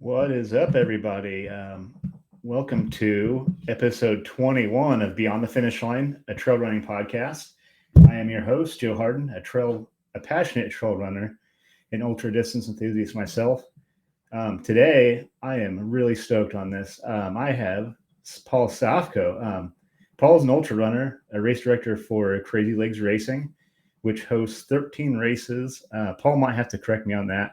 What is up, everybody? Welcome to episode 21 of Beyond the Finish Line, a trail running podcast. I am your host, Joe Harden, a passionate trail runner and ultra distance enthusiast myself. Today, I am really stoked on this. I have Paul Stofko. Paul's an ultra runner, a race director for Crazy Legs Racing, which hosts 13 races. Paul might have to correct me on that.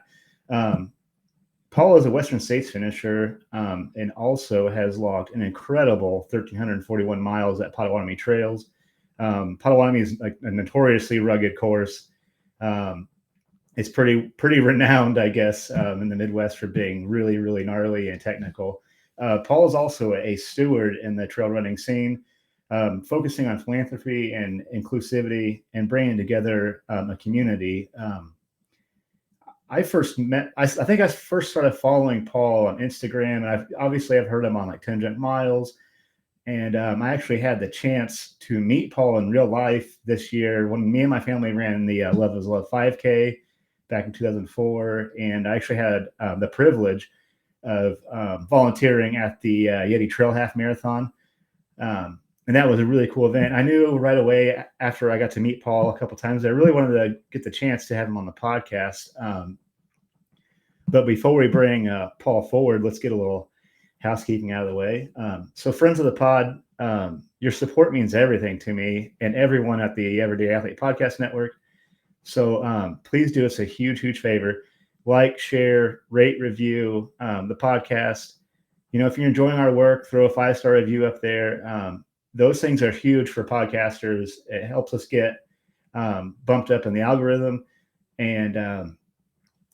Paul is a Western States finisher and also has logged an incredible 1,341 miles at Potawatomi Trails. Potawatomi is like a notoriously rugged course. It's pretty renowned, I guess, in the Midwest for being really, really gnarly and technical. Paul is also a steward in the trail running scene, focusing on philanthropy and inclusivity and bringing together a community. I think I first started following Paul on Instagram, and I've heard him on like 10 Junk Miles. And I actually had the chance to meet Paul in real life this year when me and my family ran the Love is Love 5K back in 2004. And I actually had the privilege of volunteering at the Yeti Trail Half Marathon. And that was a really cool event. I knew right away after I got to meet Paul a couple of times, I really wanted to get the chance to have him on the podcast. But before we bring Paul forward, let's get a little housekeeping out of the way. So friends of the pod, your support means everything to me and everyone at the Everyday Athlete Podcast Network. So please do us a huge, huge favor. Like, share, rate, review the podcast. You know, if you're enjoying our work, throw a 5-star review up there. Those things are huge for podcasters. It helps us get bumped up in the algorithm. And,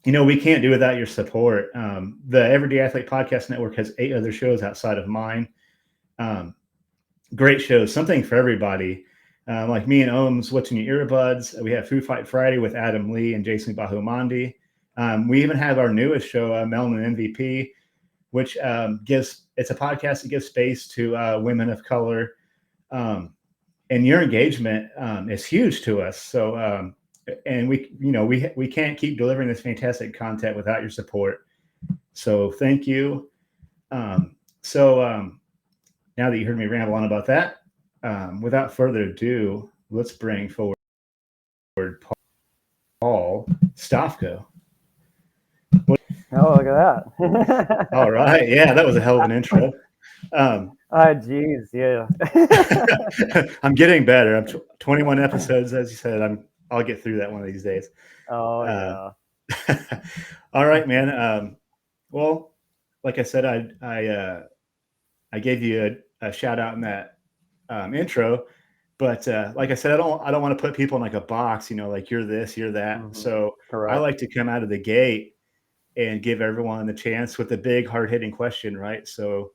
we can't do without your support. The Everyday Athlete Podcast Network has 8 other shows outside of mine. Great shows, something for everybody. Like me and Ohms, What's in Your Earbuds. We have Food Fight Friday with Adam Lee and Jason Bahumandi. We even have our newest show, Melanin MVP, which it's a podcast that gives space to women of color. And your engagement is huge to us. So, and we can't keep delivering this fantastic content without your support. So thank you. Now that you heard me ramble on about that, without further ado, let's bring forward Paul Stofko. Oh, look at that. All right. Yeah, that was a hell of an intro. Geez, yeah. I'm getting better. I'm 21 episodes, as you said. I'll get through that one of these days. Oh, yeah. All right, man. Well, like I said, I gave you a shout out in that intro, but like I said, I don't want to put people in like a box, like you're this, you're that. Mm-hmm. So correct. I like to come out of the gate and give everyone the chance with the big hard hitting question, right? So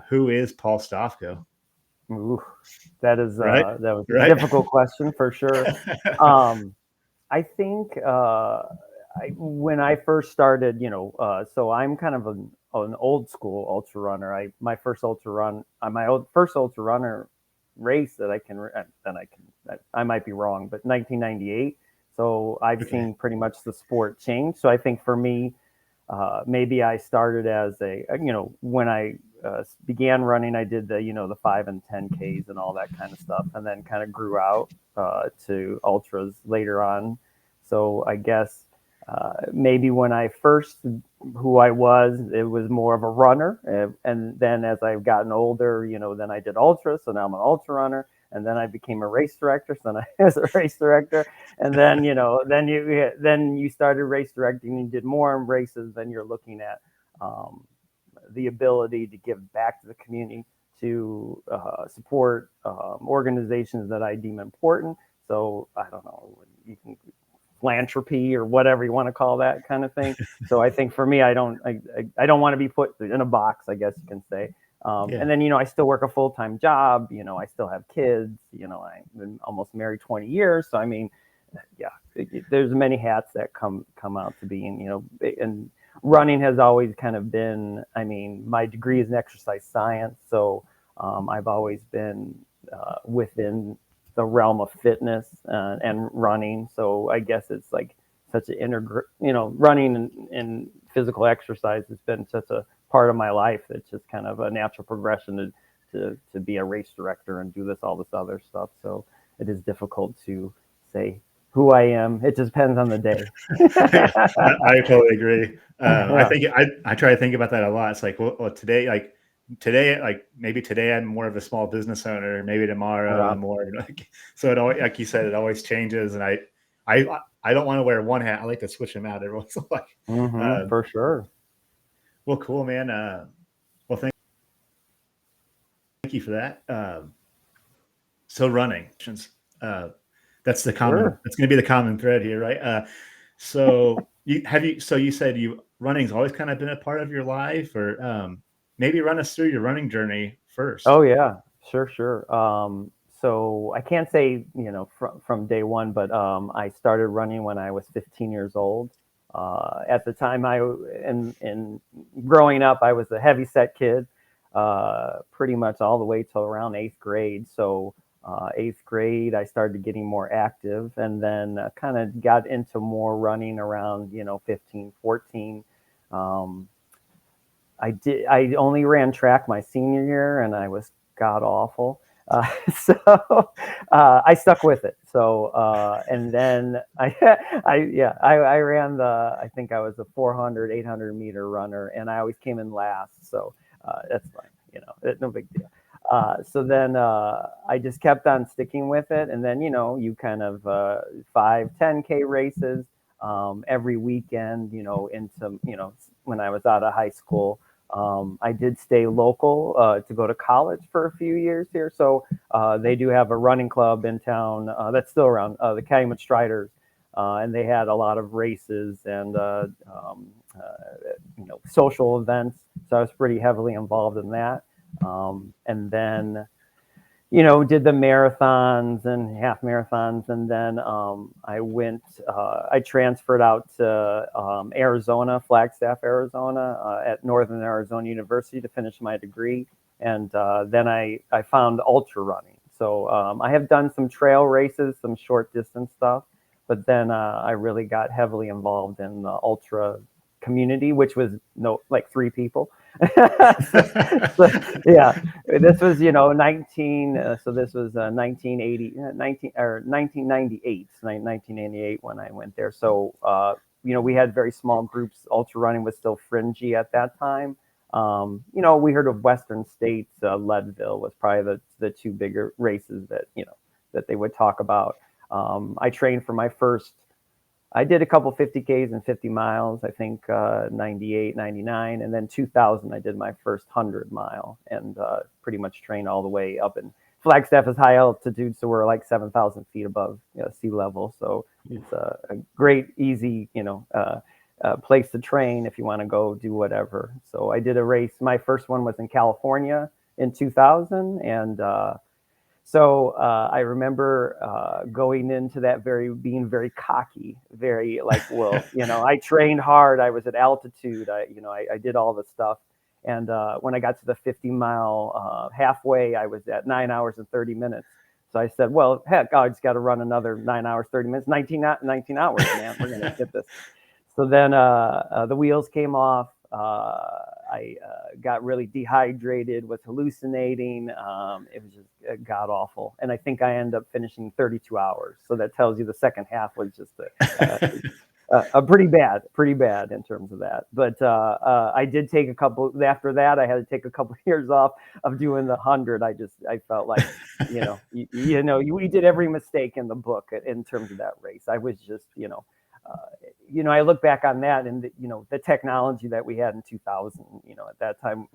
who is Paul Stofko? Ooh, that was a difficult question for sure. I think when I first started, so I'm kind of an old school ultra runner. My first ultra runner race that I might be wrong, but 1998. So I've seen pretty much the sport change. So I think for me, maybe I started as when I began running, I did the 5 and 10Ks and all that kind of stuff, and then kind of grew out to ultras later on. So I guess maybe when I first, who I was, it was more of a runner. And then as I've gotten older, then I did ultras. So now I'm an ultra runner. And then I became a race director. So then I was a race director. And then, then you started race directing and did more races. Then you're looking at the ability to give back to the community, to support organizations that I deem important. So I don't know, you can philanthropy or whatever you want to call that kind of thing. So I think for me, I don't want to be put in a box, I guess you can say. And then, I still work a full-time job, I still have kids, I've been almost married 20 years. So, I mean, there's many hats that come out to being, and running has always kind of been, my degree is in exercise science. So I've always been within the realm of fitness and running. So I guess it's like such an running and physical exercise has been such a part of my life. It's just kind of a natural progression to be a race director and do all this other stuff. So it is difficult to say who I am. It just depends on the day. I totally agree. I think I try to think about that a lot. It's like, well, today, maybe today I'm more of a small business owner. Maybe tomorrow I'm more like, so it always, like you said, it always changes. And I don't want to wear one hat. I like to switch them out every once in a while. For sure. Well, cool, man. Well, thank you for that. So running, that's the common. Sure. That's going to be the common thread here, right? So you said running's always kind of been a part of your life, or maybe run us through your running journey first. Oh yeah, sure. So I can't say, from day one, but I started running when I was 15 years old. At the time, in growing up, I was a heavy set kid, pretty much all the way till around 8th grade. So 8th grade, I started getting more active, and then kind of got into more running around 15, 14. I only ran track my senior year, and I was god awful. So I stuck with it. So and then I ran I think I was a 400, 800 meter runner, and I always came in last. So that's fine, no big deal. So then I just kept on sticking with it, and then you kind of 5, 10K races every weekend. Into when I was out of high school. I did stay local to go to college for a few years here. So they do have a running club in town that's still around, the Calumet Striders, and they had a lot of races and social events. So I was pretty heavily involved in that. And then did the marathons and half marathons. And then I transferred out to Arizona, Flagstaff, Arizona, at Northern Arizona University to finish my degree. And then I found ultra running. So I have done some trail races, some short distance stuff, but then I really got heavily involved in the ultra community, which was like 3 people. so, yeah, this was 19. So this was 1998 when I went there. So we had very small groups. Ultra running was still fringy at that time. We heard of Western States. Leadville was probably the 2 bigger races that they would talk about. I trained for my first. I did a couple 50Ks and 50 miles, I think 98, 99. And then 2000, I did my first 100 mile and pretty much trained all the way up. And Flagstaff is high altitude, so we're like 7,000 feet above sea level. So it's a great, easy, place to train if you want to go do whatever. So I did a race. My first one was in California in 2000. And so I remember going into that being very cocky, very like, well, I trained hard. I was at altitude. I did all the stuff. And when I got to the 50-mile halfway, I was at 9 hours and 30 minutes. So I said, well, heck, I just got to run another 9 hours, 30 minutes, 19 hours, man. We're going to get this. So then the wheels came off. I got really dehydrated, was hallucinating. It was just god awful. And I think I ended up finishing 32 hours. So that tells you the second half was just a pretty bad in terms of that. But I did take after that, I had to take a couple of years off of doing the 100. I felt like, we did every mistake in the book in terms of that race. I was just, I look back on that and the technology that we had in 2000, at that time,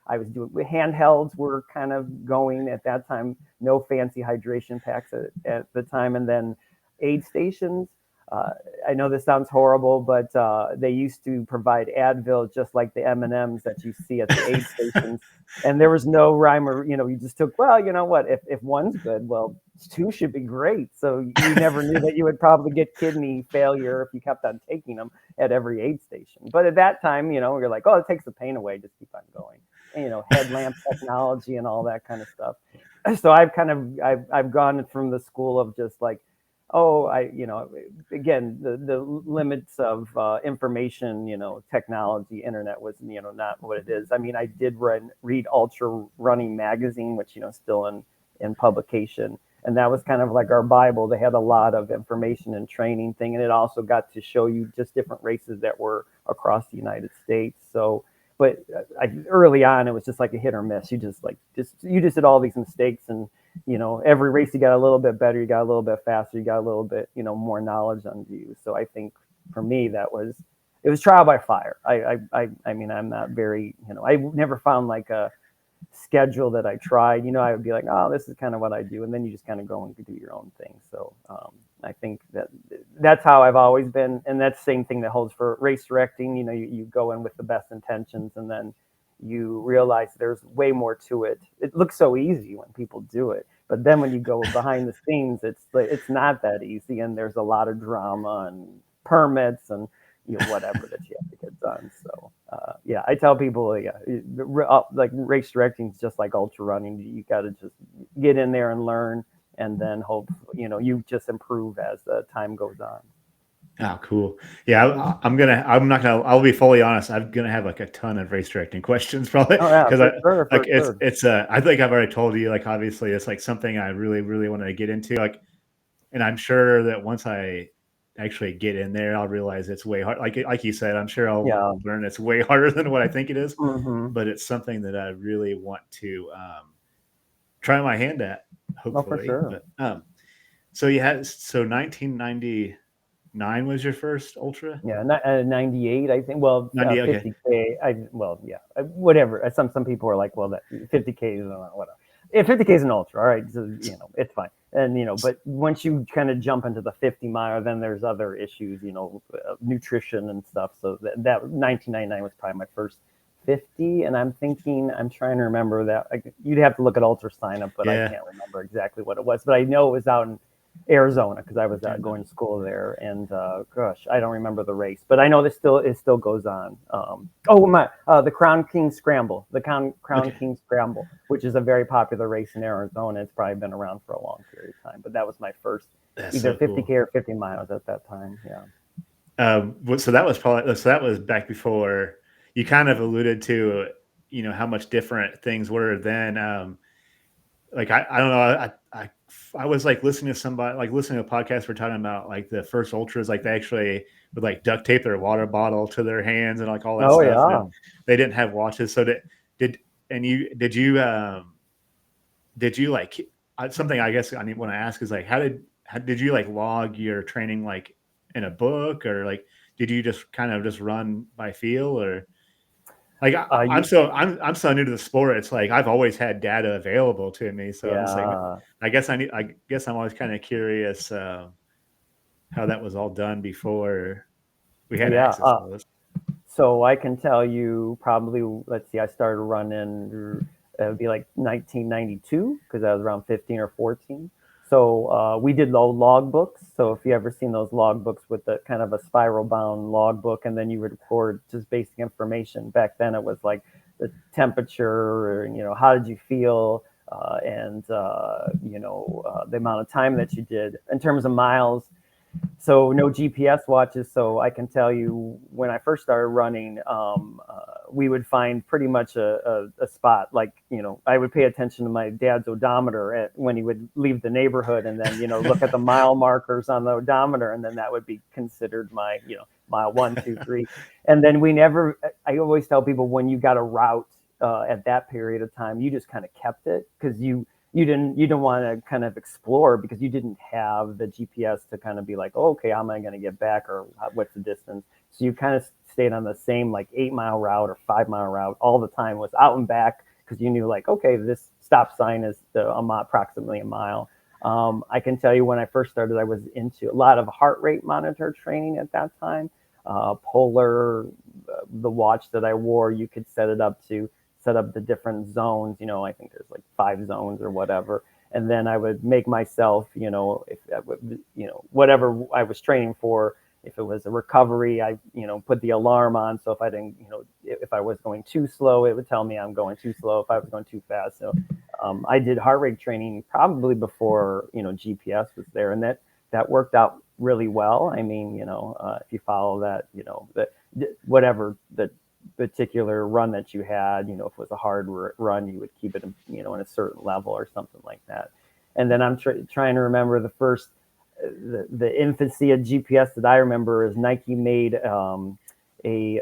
I was doing handhelds were kind of going at that time, no fancy hydration packs at the time. And then aid stations. I know this sounds horrible, but they used to provide Advil just like the M&Ms that you see at the aid stations. And there was no rhyme or, you just took, well, you know what, if one's good, well, 2 should be great. So you never knew that you would probably get kidney failure if you kept on taking them at every aid station. But at that time, you're like, oh, it takes the pain away, just keep on going. And, headlamp technology and all that kind of stuff. So I've gone from the school of just like, Again, the limits of information, technology, internet was, not what it is. I mean, I did read Ultra Running Magazine, which, still in publication. And that was kind of like our Bible. They had a lot of information and training thing. And it also got to show you just different races that were across the United States. So, but early on, it was just like a hit or miss. You just did all these mistakes, and every race you got a little bit better, you got a little bit faster, you got a little bit, more knowledge under you. So I think for me, it was trial by fire. I mean, I'm not very, I never found like a schedule that I tried. I would be like, oh, this is kind of what I do, and then you just kind of go and do your own thing. So I think that's how I've always been, and that's the same thing that holds for race directing. You go in with the best intentions, and then you realize there's way more to it. It looks so easy when people do it, but then when you go behind the scenes, it's not that easy, and there's a lot of drama and permits and whatever that you have to get done. So yeah, I tell people, like race directing is just like ultra running. You got to just get in there and learn, and then hope you just improve as the time goes on. Oh, cool. Yeah, I'll be fully honest. I'm going to have like a ton of race directing questions probably. Oh, yeah, it's I think I've already told you, like, obviously it's like something I really, really wanted to get into. Like, and I'm sure that once I actually get in there, I'll realize it's way hard. Like you said, I'm sure I'll learn it's way harder than what I think it is, but it's something that I really want to try my hand at, hopefully. Oh, for sure. But, so you had, 1999 was your first ultra? Yeah, 98, I think. Well, 50K. Okay. Whatever. Some people are like, well, that 50K is whatever. Yeah, 50K is an ultra. All right, so it's fine. And but once you kind of jump into the 50 mile, then there's other issues, nutrition and stuff. So that 1999 was probably my first 50, and I'm trying to remember that. You'd have to look at ultra sign up, but I can't remember exactly what it was. But I know it was out in Arizona because I was going to school there, and gosh, I don't remember the race, but I know it still goes on. The Crown King Scramble, King Scramble, which is a very popular race in Arizona. It's probably been around for a long period of time, but that was my first either 50K or 50 miles at that time. Yeah. So that was back before you kind of alluded to, how much different things were then. Like I don't know. I was like listening to a podcast. We're talking about like the first ultras, like they actually would like duct tape their water bottle to their hands and like all that stuff. Yeah. They didn't have watches. So did you like something? I guess I want to ask is like, how did you like log your training like in a book, or like did you just kind of just run by feel, or? Like I'm so new to the sport. It's like I've always had data available to me, so I'm just like, I guess I'm always kind of curious how that was all done before we had access to this. So I can tell you probably. Let's see, I started running. It would be like 1992 because I was around 15 or 14. So we did log books. So if you ever seen those log books with the kind of a spiral bound log book, and then you would record just basic information. Back then it was like the temperature, or, how did you feel, and the amount of time that you did in terms of miles. So no GPS watches. So I can tell you when I first started running, we would find pretty much a spot. Like, I would pay attention to my dad's odometer when he would leave the neighborhood, and then, look at the mile markers on the odometer. And then that would be considered my, mile 1, 2, 3. And then I always tell people when you got a route at that period of time, you just kind of kept it because you didn't want to kind of explore because you didn't have the GPS to kind of be like, oh, okay, how am I going to get back, or what's the distance? So you kind of stayed on the same like 8-mile route or 5-mile route all the time, was out and back, because you knew like, okay, this stop sign is approximately a mile. I can tell you when I first started, I was into a lot of heart rate monitor training at that time. Polar, the watch that I wore, you could set up the different zones. I think there's like 5 zones or whatever. And then I would make myself, if whatever I was training for, if it was a recovery, I, put the alarm on. So if I didn't, if I was going too slow, it would tell me I'm going too slow. If I was going too fast. So I did heart rate training probably before, GPS was there. And that worked out really well. I mean, if you follow that, whatever the particular run that you had, if it was a hard run, you would keep it, in a certain level or something like that. And then I'm trying to remember the first, the infancy of GPS that I remember is Nike made a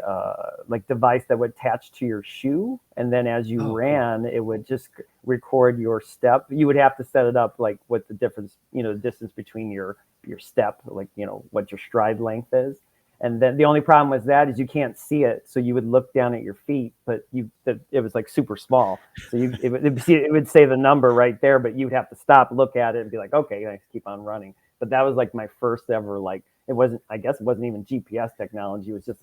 like device that would attach to your shoe, and then as you ran, it would just record your step. You would have to set it up like what the difference, the distance between your step, like what your stride length is. And then the only problem with that is you can't see it, so you would look down at your feet, but it was like super small, so it would say the number right there, but you'd have to stop, look at it, and be like, okay, I keep on running. But that was like my first ever, like, I guess it wasn't even GPS technology. It was just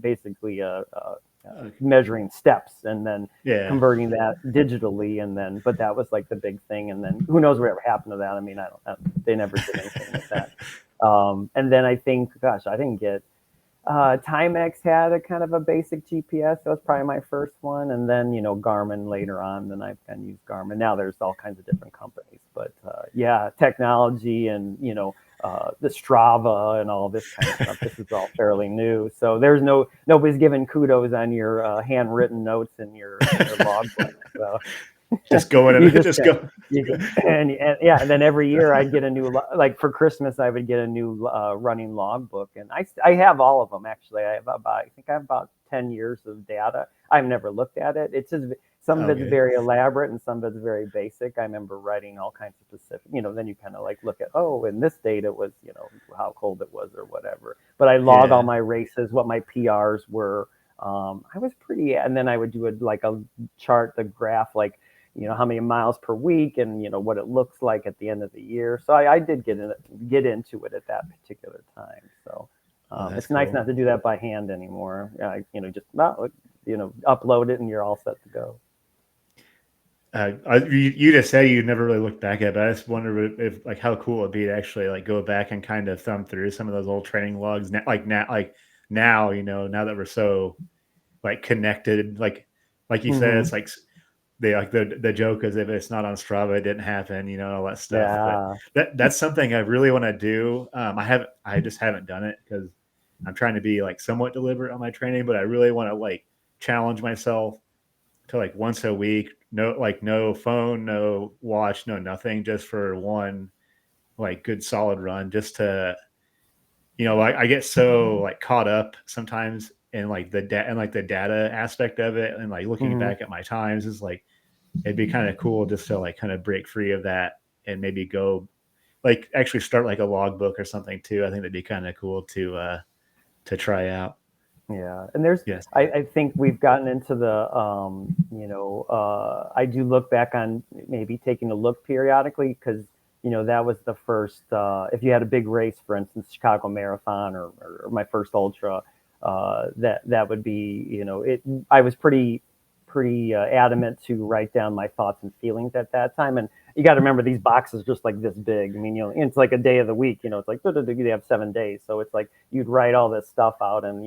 basically measuring steps and then converting that digitally. And then, but that was like the big thing. And then who knows whatever happened to that? I mean, they never did anything with that. And then I think, gosh, I didn't get, Timex had a kind of a basic GPS. That was probably my first one. And then, Garmin later on, then I've kind of used Garmin. Now there's all kinds of different companies, but technology and, the Strava and all this kind of stuff. This is all fairly new. So there's nobody's giving kudos on your handwritten notes in your logbook. So. Just going and just go. And then every year I'd get a new, like for Christmas, I would get a new running logbook. And I have all of them, actually. I think I have about 10 years of data. I've never looked at it. It's just, some of it's very elaborate and some of it's very basic. I remember writing all kinds of specific, then you kind of like look at, in this date it was, how cold it was or whatever. But I log all my races, what my PRs were. I was and then I would do a chart, the graph, like, how many miles per week and, what it looks like at the end of the year. So I did get into it at that particular time. So it's nice not to do that by hand anymore. Just upload it and you're all set to go. You just said you never really looked back at it, but I just wonder if like how cool it'd be to actually like go back and kind of thumb through some of those old training logs now, now that we're so like connected, like you said, it's like the joke is if it's not on Strava, it didn't happen, all that stuff. Yeah. But that's something I really want to do. I just haven't done it because I'm trying to be like somewhat deliberate on my training, but I really want to like challenge myself to like once a week, no phone, no watch, no nothing, just for one like good solid run, just to like I get so like caught up sometimes in like the data aspect of it, and like looking back at my times is like it'd be kind of cool just to like kind of break free of that and maybe go like actually start like a logbook or something too. I think that'd be kind of cool to try out. Yeah. And I think we've gotten into the, I do look back on maybe taking a look periodically because, that was the first, if you had a big race, for instance, Chicago Marathon or my first ultra, that would be, I was pretty adamant to write down my thoughts and feelings at that time. And you got to remember these boxes just like this big. I mean, it's like a day of the week, it's like they have 7 days. So it's like you'd write all this stuff out and,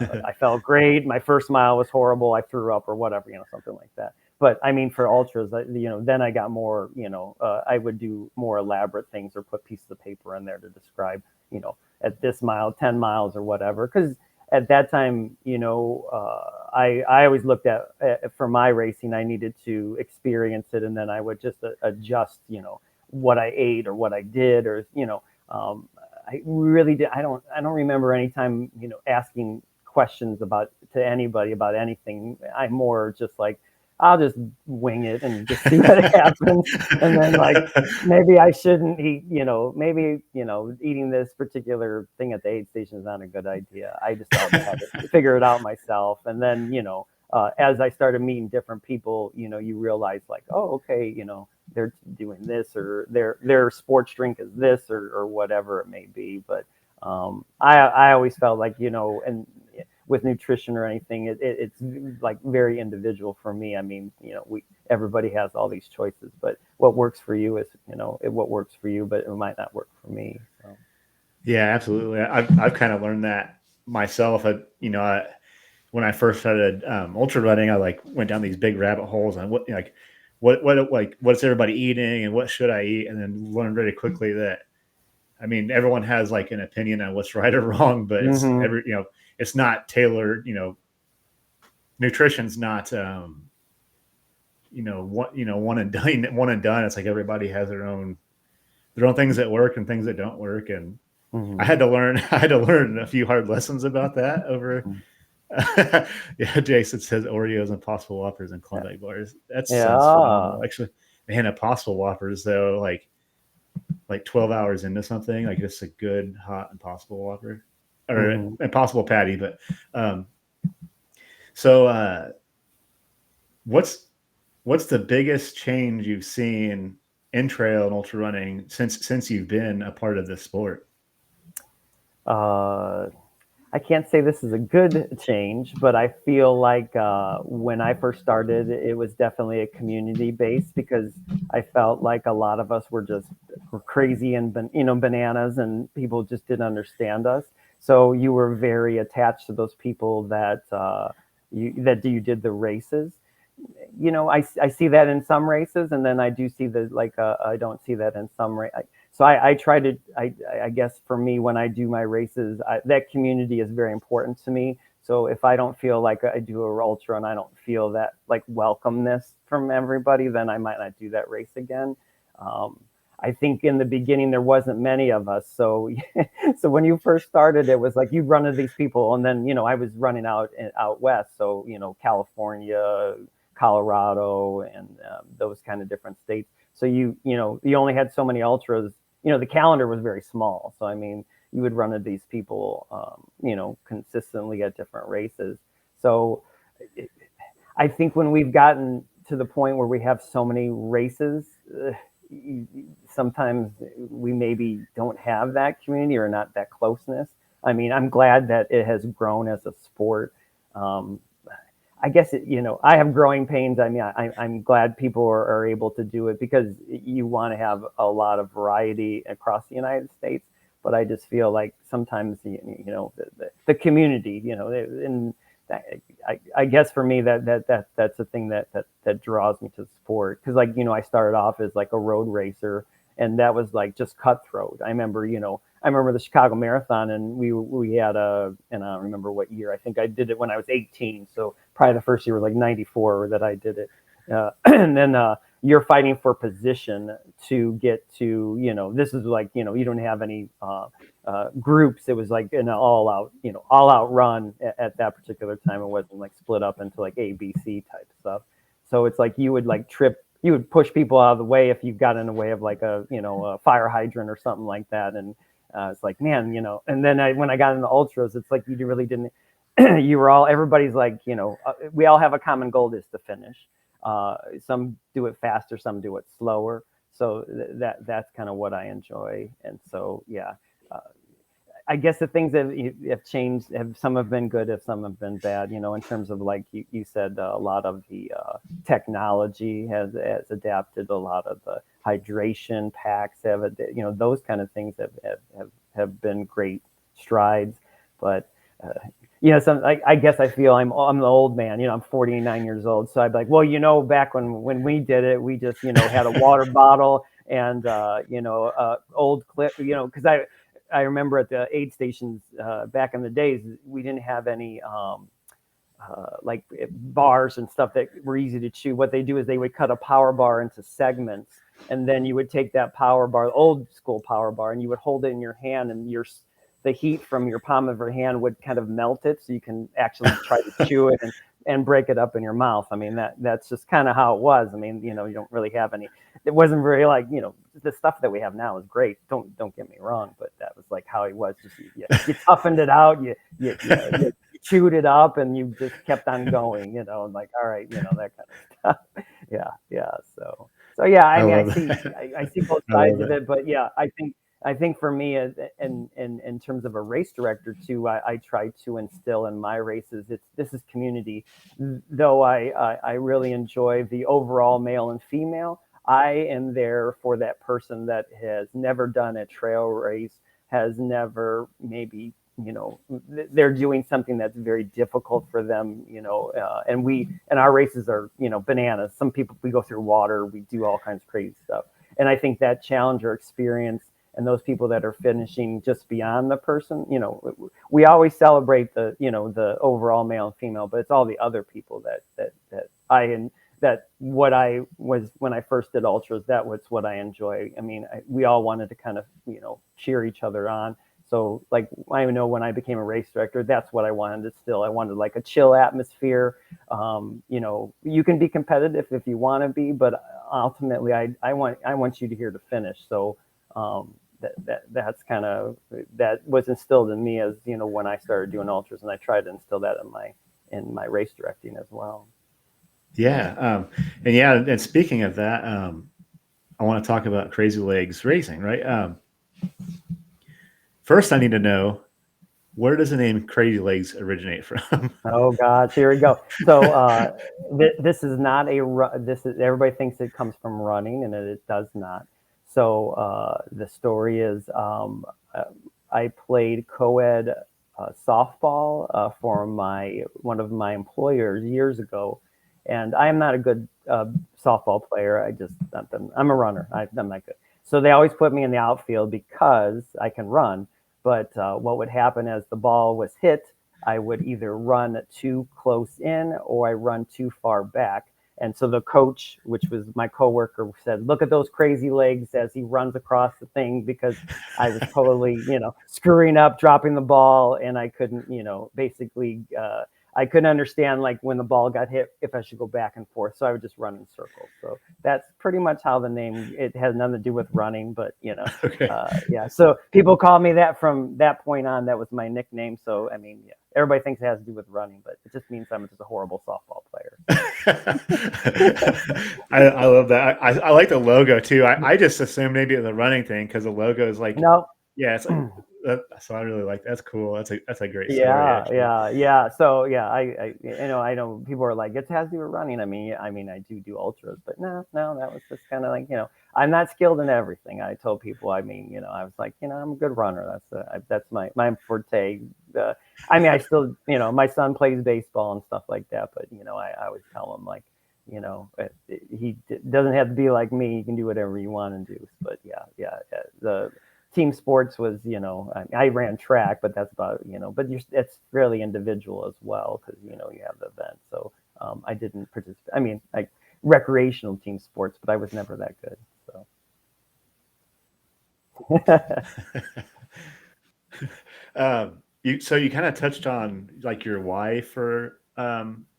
I felt great. My first mile was horrible. I threw up or whatever, something like that. But I mean, for ultras, then I got more, I would do more elaborate things or put pieces of paper in there to describe, at this mile, 10 miles or whatever. Because at that time, I always looked at for my racing, I needed to experience it, and then I would just adjust, what I ate or what I did, or I really did. I don't remember any time, asking questions to anybody about anything. I'm more just like, I'll just wing it and just see what happens. And then like, maybe I shouldn't eat, maybe, eating this particular thing at the aid station is not a good idea. I just had to figure it out myself. And then, as I started meeting different people, you realize like, oh, okay, they're doing this or their sports drink is this or whatever it may be. But I always felt like, and with nutrition or anything, it's like very individual for me. I mean, everybody has all these choices, but what works for you is, what works for you, but it might not work for me. So. Yeah, absolutely. I've kind of learned that myself. When I first started ultra running, I like went down these big rabbit holes on what's everybody eating and what should I eat, and then learned very quickly that I mean, everyone has like an opinion on what's right or wrong, but it's it's not tailored. Nutrition's not one and done. It's like everybody has their own things that work and things that don't work. And I had to learn a few hard lessons about that over. Jason says Oreos, Impossible Whoppers, and Klondike bars. That sounds phenomenal. Actually, man, Impossible Whoppers though, like 12 hours into something, like just a good hot Impossible Whopper or Impossible Patty. But so what's the biggest change you've seen in trail and ultra running since you've been a part of this sport? I can't say this is a good change, but I feel like when I first started, it was definitely a community base, because I felt like a lot of us were crazy and bananas, and people just didn't understand us. So you were very attached to those people that you did the races. I see that in some races, and then I do see I don't see that in some races. So I try to, I guess for me, when I do my races, that community is very important to me. So if I don't feel like I do a ultra and I don't feel that like welcomeness from everybody, then I might not do that race again. I think in the beginning, there wasn't many of us. So, so when you first started, it was like you run into these people, and then, I was running out west. So, California, Colorado, and those kind of different states. So you only had so many ultras. The calendar was very small. So I mean, you would run into these people, consistently at different races. So I think when we've gotten to the point where we have so many races, sometimes we maybe don't have that community or not that closeness. I mean, I'm glad that it has grown as a sport. I guess, I have growing pains. I mean, I'm glad people are able to do it, because you want to have a lot of variety across the United States. But I just feel like sometimes, the community, and I guess for me, that's the thing that draws me to the sport. Because I started off as like a road racer, and that was like just cutthroat. I remember the Chicago Marathon, and we had and I don't remember what year. I think I did it when I was 18. So probably the first year was like 94 that I did it. And then you're fighting for position to get to, this is like, you don't have any groups. It was like an all out run at that particular time. It wasn't like split up into like A, B, C type stuff. So it's like you would like you would push people out of the way if you got in the way of like a fire hydrant or something like that. And it's like, man, and then when I got into ultras, it's like you really didn't, everybody's like, we all have a common goal, is to finish. Some do it faster, some do it slower. So that's kind of what I enjoy. And so, yeah, I guess the things that have changed, some have been good, some have been bad, in terms of, like you said, a lot of the technology has adapted, a lot of the hydration packs have, those kind of things have been great strides. But, I guess I feel I'm the old man, I'm 49 years old. So I'd be like, well, back when we did it, we just, had a water bottle and, old clip, because I remember at the aid stations back in the days, we didn't have any like bars and stuff that were easy to chew. What they do is they would cut a power bar into segments, and then you would take that power bar, old school power bar, and you would hold it in your hand, and the heat from your palm of your hand would kind of melt it, so you can actually try to chew it and break it up in your mouth. I mean, that's just kind of how it was. I mean, you don't really have any. It wasn't very like, the stuff that we have now is great. Don't get me wrong, but that was like how it was. Just you toughened it out, you chewed it up, and you just kept on going. And like, all right, that kind of stuff. Yeah. So yeah. I mean, I see both sides of it, but yeah, I think for me, in terms of a race director too, I try to instill in my races, this is community. Though I really enjoy the overall male and female, I am there for that person that has never done a trail race, has never maybe, they're doing something that's very difficult for them, and our races are, bananas. Some people, we go through water, we do all kinds of crazy stuff. And I think that challenge or experience and those people that are finishing just beyond the person, we always celebrate the, the overall male and female, but it's all the other people that what I was when I first did ultras, that was what I enjoy. I mean, we all wanted to kind of, cheer each other on. So like, I know when I became a race director, that's what I wanted still. I wanted like a chill atmosphere. You can be competitive if you want to be, but ultimately I want you to here to finish. So that's kind of, that was instilled in me as, when I started doing ultras, and I tried to instill that in my race directing as well. Yeah. And speaking of that, I want to talk about Crazy Legs racing, right? First, I need to know, where does the name Crazy Legs originate from? Oh gosh, here we go. So this is not this is, everybody thinks it comes from running, and it does not. So the story is, I played co-ed softball for one of my employers years ago, and I am not a good softball player. I'm a runner. I'm not good. So they always put me in the outfield because I can run. But what would happen as the ball was hit, I would either run too close in or I run too far back. And so the coach, which was my coworker, said, "Look at those crazy legs as he runs across the thing," because I was totally, screwing up, dropping the ball, and I couldn't, basically, I couldn't understand like when the ball got hit if I should go back and forth. So I would just run in circles. So that's pretty much how the name. It has nothing to do with running, but Okay. yeah. So people call me that from that point on. That was my nickname. So I mean, yeah, everybody thinks it has to do with running, but it just means I'm just a horrible softball player. I love that. I like the logo too. I just assumed maybe the running thing because the logo is like, no. Yeah, it's like, so I really like, that's cool. That's a great story. Yeah. So yeah, I know people are like, it has to do with running. I mean, I do ultras, but no, that was just kind of like, I'm not skilled in everything. I told people, I was like, I'm a good runner. That's my forte. I still, my son plays baseball and stuff like that, but I always tell him like, he doesn't have to be like me. You can do whatever you want to do. But the team sports was, I ran track, but that's about, but it's fairly individual as well, because, you have the event. So I didn't participate. Recreational team sports, but I was never that good. So. So you kind of touched on like your why for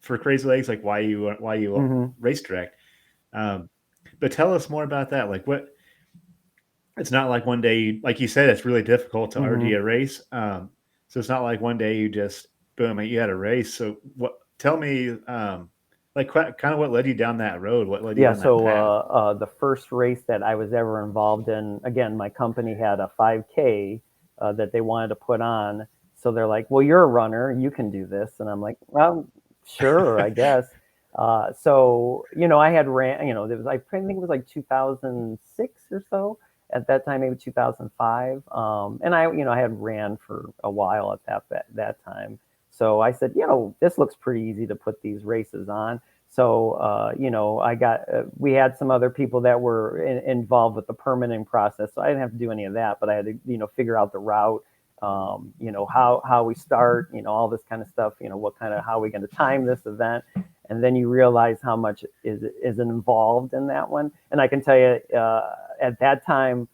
Crazy Legs, like why you Mm-hmm. race direct. But tell us more about that. Like it's not like one day, like you said, it's really difficult to Mm-hmm. RD a race. So it's not like one day you just boom, you had a race. So tell me, like kind of what led you down that road? What led you down that path? The first race that I was ever involved in, again, my company had a 5K that they wanted to put on. So they're like, "Well, you're a runner, you can do this." And I'm like, "Well, sure, I guess." So I had ran, there was, I think it was like 2006 or so at that time, maybe 2005. And I had ran for a while at that time. So I said, this looks pretty easy to put these races on. So, we had some other people that were involved with the permitting process. So I didn't have to do any of that, but I had to, figure out the route, how we start, all this kind of stuff, how are we going to time this event? And then you realize how much is involved in that one. And I can tell you, at that time,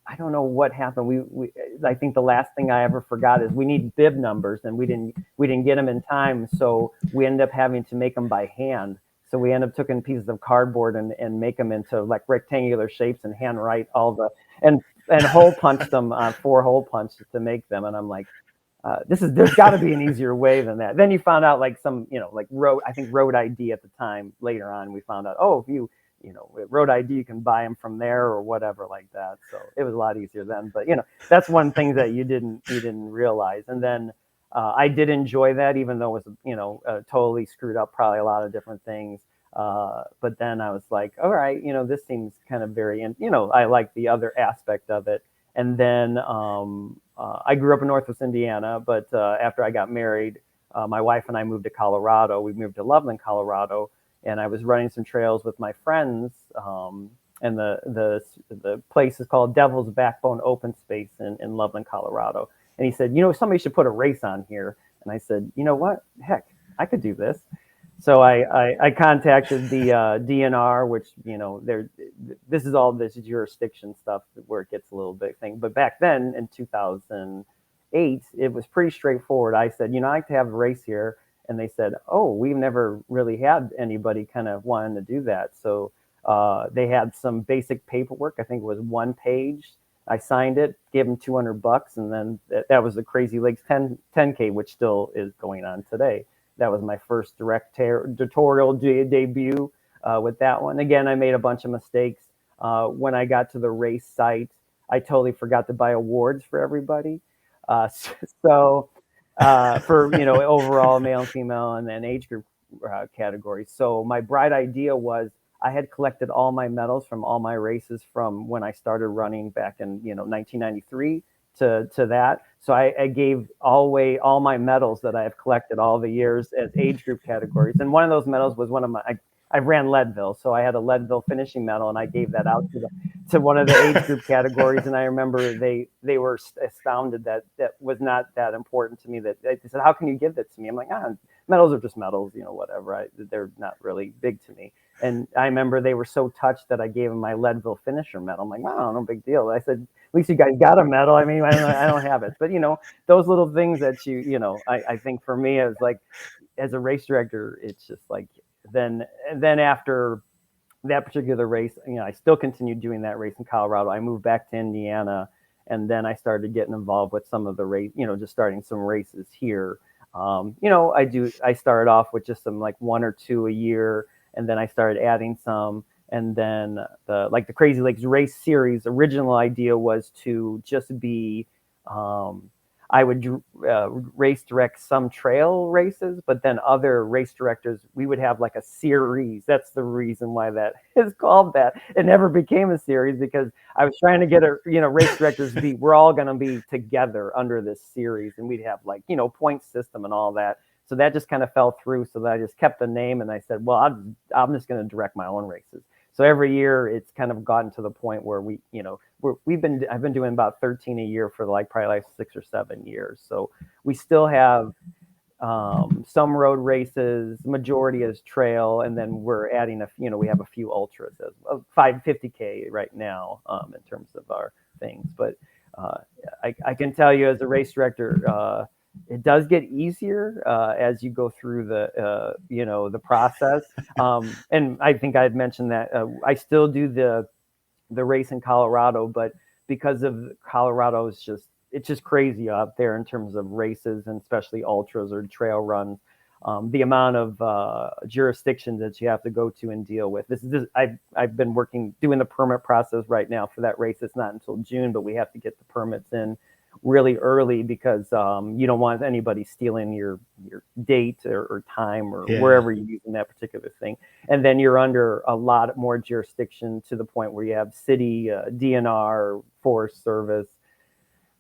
I don't know what happened. I think the last thing I ever forgot is we need bib numbers, and we didn't get them in time. So we ended up having to make them by hand. So we ended up taking pieces of cardboard and make them into like rectangular shapes and handwrite and hole punch them on 4 hole punches to make them. And I'm like, there's got to be an easier way than that. Then you found out like some, like road ID at the time. Later on, we found out, if you road ID, you can buy them from there or whatever like that. So it was a lot easier then. But that's one thing that you didn't realize. And then I did enjoy that, even though it was totally screwed up probably a lot of different things. But then I was like, all right, this seems kind of very, I like the other aspect of it. And then I grew up in Northwest Indiana, but after I got married, my wife and I moved to Colorado. We moved to Loveland, Colorado, and I was running some trails with my friends. and the place is called Devil's Backbone Open Space in Loveland, Colorado. And he said, somebody should put a race on here. And I said, you know what? Heck, I could do this. So I contacted the DNR, which, this is all this jurisdiction stuff where it gets a little bit thing. But back then in 2008, it was pretty straightforward. I said, I'd like to have a race here. And they said, oh, we've never really had anybody kind of wanting to do that. So they had some basic paperwork. I think it was 1 page. I signed it, gave them $200, and then that was the Crazy Lakes 10K, which still is going on today. That was my first directorial debut with that one. Again, I made a bunch of mistakes. When I got to the race site, I totally forgot to buy awards for everybody. For overall male and female and then age group categories. So my bright idea was I had collected all my medals from all my races from when I started running back in 1993 to that. So I gave all my medals that I have collected all the years as age group categories. And one of those medals was I ran Leadville, so I had a Leadville finishing medal, and I gave that out to one of the age group categories. And I remember they were astounded that was not that important to me. That they said, "How can you give that to me?" I'm like, medals are just medals, whatever. They're not really big to me. And I remember they were so touched that I gave them my Leadville finisher medal. I'm like, wow, no big deal. I said, at least you guys got a medal. I mean, I don't have it, but those little things that I think for me as like as a race director, it's just like. Then after that particular race, I still continued doing that race in Colorado. I moved back to Indiana, and then I started getting involved with some of the race, just starting some races here. I started off with just some like 1 or 2 a year, and then I started adding some. And then the Crazy Lakes race series original idea was to just be, I would race direct some trail races, but then other race directors, we would have like a series. That's the reason why that is called that. It never became a series because I was trying to get race directors we're all going to be together under this series, and we'd have like, point system and all that. So that just kind of fell through. So that I just kept the name, and I said, well, I'm just going to direct my own races. So every year it's kind of gotten to the point where I've been doing about 13 a year for probably like 6 or 7 years. So we still have some road races, majority is trail, and then we're adding we have a few ultras, 550K right now in terms of our things. But I can tell you as a race director, it does get easier as you go through the process. And I think I had mentioned that I still do the race in Colorado, but because of Colorado, it's just crazy out there in terms of races, and especially ultras or trail runs. The amount of jurisdictions that you have to go to and deal with. I've been doing the permit process right now for that race. It's not until June, but we have to get the permits in really early because you don't want anybody stealing your date or time or wherever you're using that particular thing. And then you're under a lot more jurisdiction to the point where you have city, DNR, Forest Service,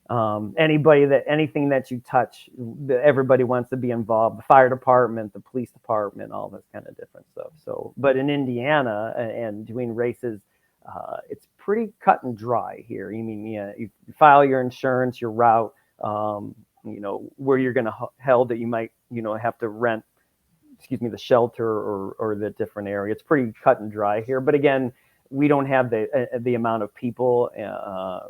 anything that you touch, everybody wants to be involved. The fire department, the police department, all this kind of different stuff. So, but in Indiana and doing races, it's pretty cut and dry here. You file your insurance, your route, where you're going to held that you might, have to rent, the shelter or the different area. It's pretty cut and dry here. But again, we don't have the amount of people.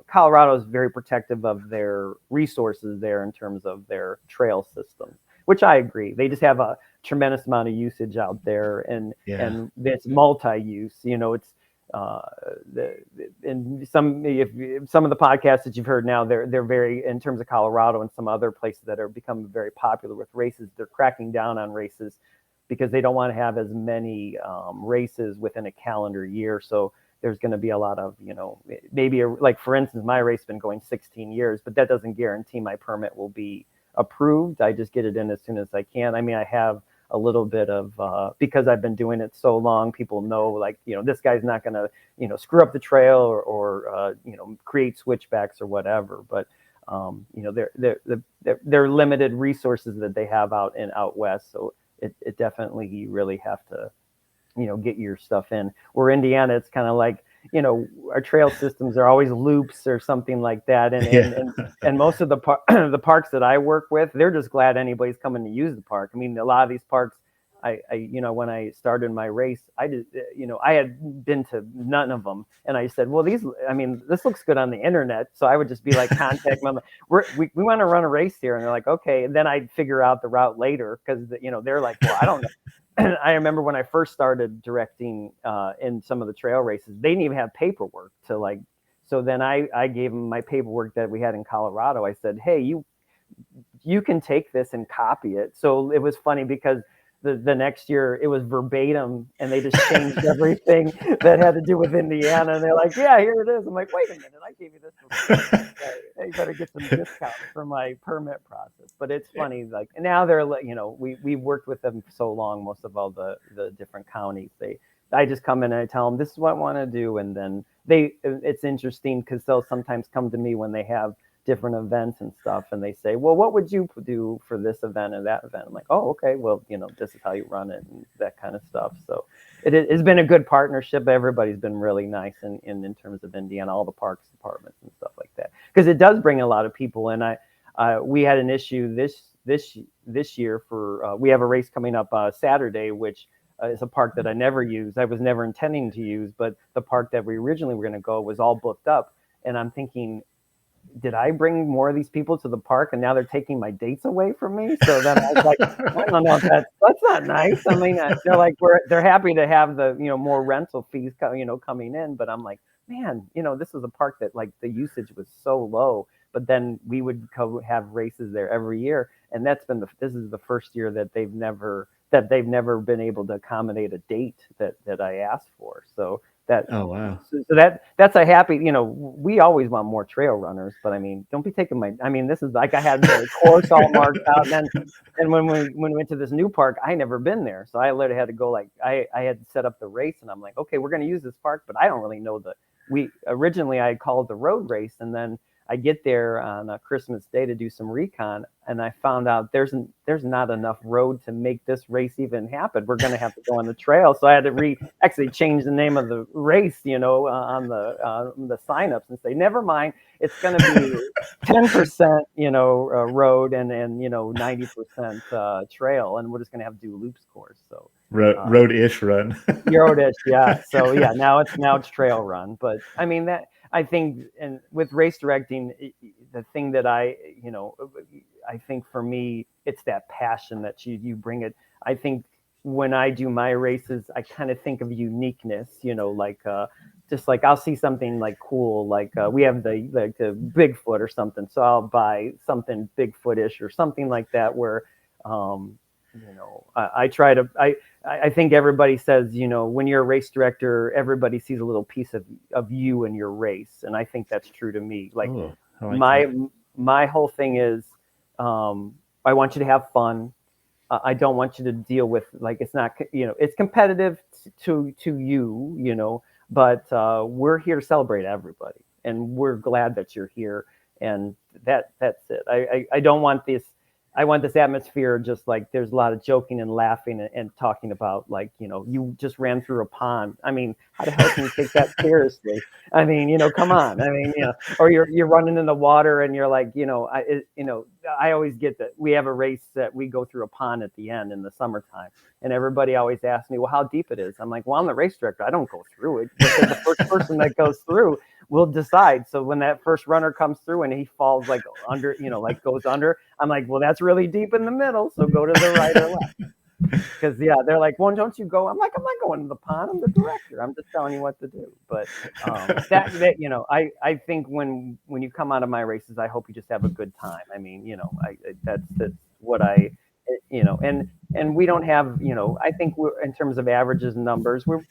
Colorado is very protective of their resources there in terms of their trail systems, which I agree. They just have a tremendous amount of usage out there, and it's multi-use. It's and some of the podcasts that you've heard now, they're very, in terms of Colorado and some other places that are becoming very popular with races, they're cracking down on races because they don't want to have as many races within a calendar year. So there's going to be a lot of, maybe like, for instance, my race has been going 16 years, but that doesn't guarantee my permit will be approved. I just get it in as soon as I can. I have a little bit of, because I've been doing it so long, people know, this guy's not going to, screw up the trail or create switchbacks or whatever. But, they're limited resources that they have out west. So it definitely, you really have to, get your stuff in. Where Indiana, it's kind of like, our trail systems are always loops or something like that. And most of the the parks that I work with, they're just glad anybody's coming to use the park. I mean, a lot of these parks, when I started my race, I did, I had been to none of them, and I said, well, this looks good on the internet. So I would just be like, contact them. We want to run a race here, and they're like, okay. And then I'd figure out the route later because they're like, well, I don't know. I remember when I first started directing in some of the trail races, they didn't even have paperwork to like. So then I gave them my paperwork that we had in Colorado. I said, hey, you can take this and copy it. So it was funny because the next year it was verbatim, and they just changed everything that had to do with Indiana. And they're like, yeah, here it is. I'm like, wait a minute, I gave you this before. You better get some discount for my permit process. But it's funny, like, and now they're like, we've worked with them so long, most of all the different counties. I just come in and I tell them, this is what I want to do. And then it's interesting because they'll sometimes come to me when they have different events and stuff, and they say, well, what would you do for this event and that event? I'm like, oh, okay, well, this is how you run it and that kind of stuff. So it has been a good partnership. Everybody's been really nice in terms of Indiana, all the parks departments and stuff like that, because it does bring a lot of people. And we had an issue this year for we have a race coming up Saturday, which is a park that I never used. I was never intending to use, but the park that we originally were going to go was all booked up. And I'm thinking, did I bring more of these people to the park, and now they're taking my dates away from me? So then I was like, I don't know, that's not nice. I mean, they're like, they're happy to have the, more rental fees, coming in. But I'm like, man, this is a park that like the usage was so low, but then we would have races there every year. And this is the first year that they've never been able to accommodate a date that I asked for. So oh wow! So that's a happy. We always want more trail runners, but I mean, don't be taking this is like I had the course all marked out, and when we went to this new park, I never been there, so I literally had to go I had to set up the race, and I'm like, okay, we're going to use this park, but I don't really know originally I called the road race, and then I get there on Christmas Day to do some recon, and I found out there's not enough road to make this race even happen. We're going to have to go on the trail. So I had to actually change the name of the race, on the signups, and say, never mind, it's going to be 10%, road and 90% trail, and we're just going to have to do loops course. So road-ish run. Road-ish, yeah. So yeah, now it's trail run, but I mean that. I think, and with race directing, the thing that I think for me, it's that passion that you bring it. I think when I do my races, I kind of think of uniqueness, just like I'll see something like cool, like we have the Bigfoot or something. So I'll buy something Bigfoot-ish or something like that where, I think everybody says, when you're a race director, everybody sees a little piece of you in your race. And I think that's true to me. Like, my whole thing is, I want you to have fun. I don't want you to deal with, like, it's not, it's competitive to you, but we're here to celebrate everybody. And we're glad that you're here. And that's it. I don't want this. I want this atmosphere just like there's a lot of joking and laughing and talking about, like, you just ran through a pond. I mean, how the hell can you take that seriously? I mean, come on. I mean, or you're running in the water and you're like, I always get that we have a race that we go through a pond at the end in the summertime, and everybody always asks me, well, how deep it is. I'm like, well, I'm the race director. I don't go through it. Because the first person that goes through will decide. So when that first runner comes through and he falls like under, like goes under, I'm like, well, that's really deep in the middle. So go to the right or left. Because they're like, well, don't you go? I'm like, I'm not going to the pond. I'm the director. I'm just telling you what to do. But I think when you come out of my races, I hope you just have a good time. I mean, that's what and we don't have, I think we're, in terms of averages and numbers, we're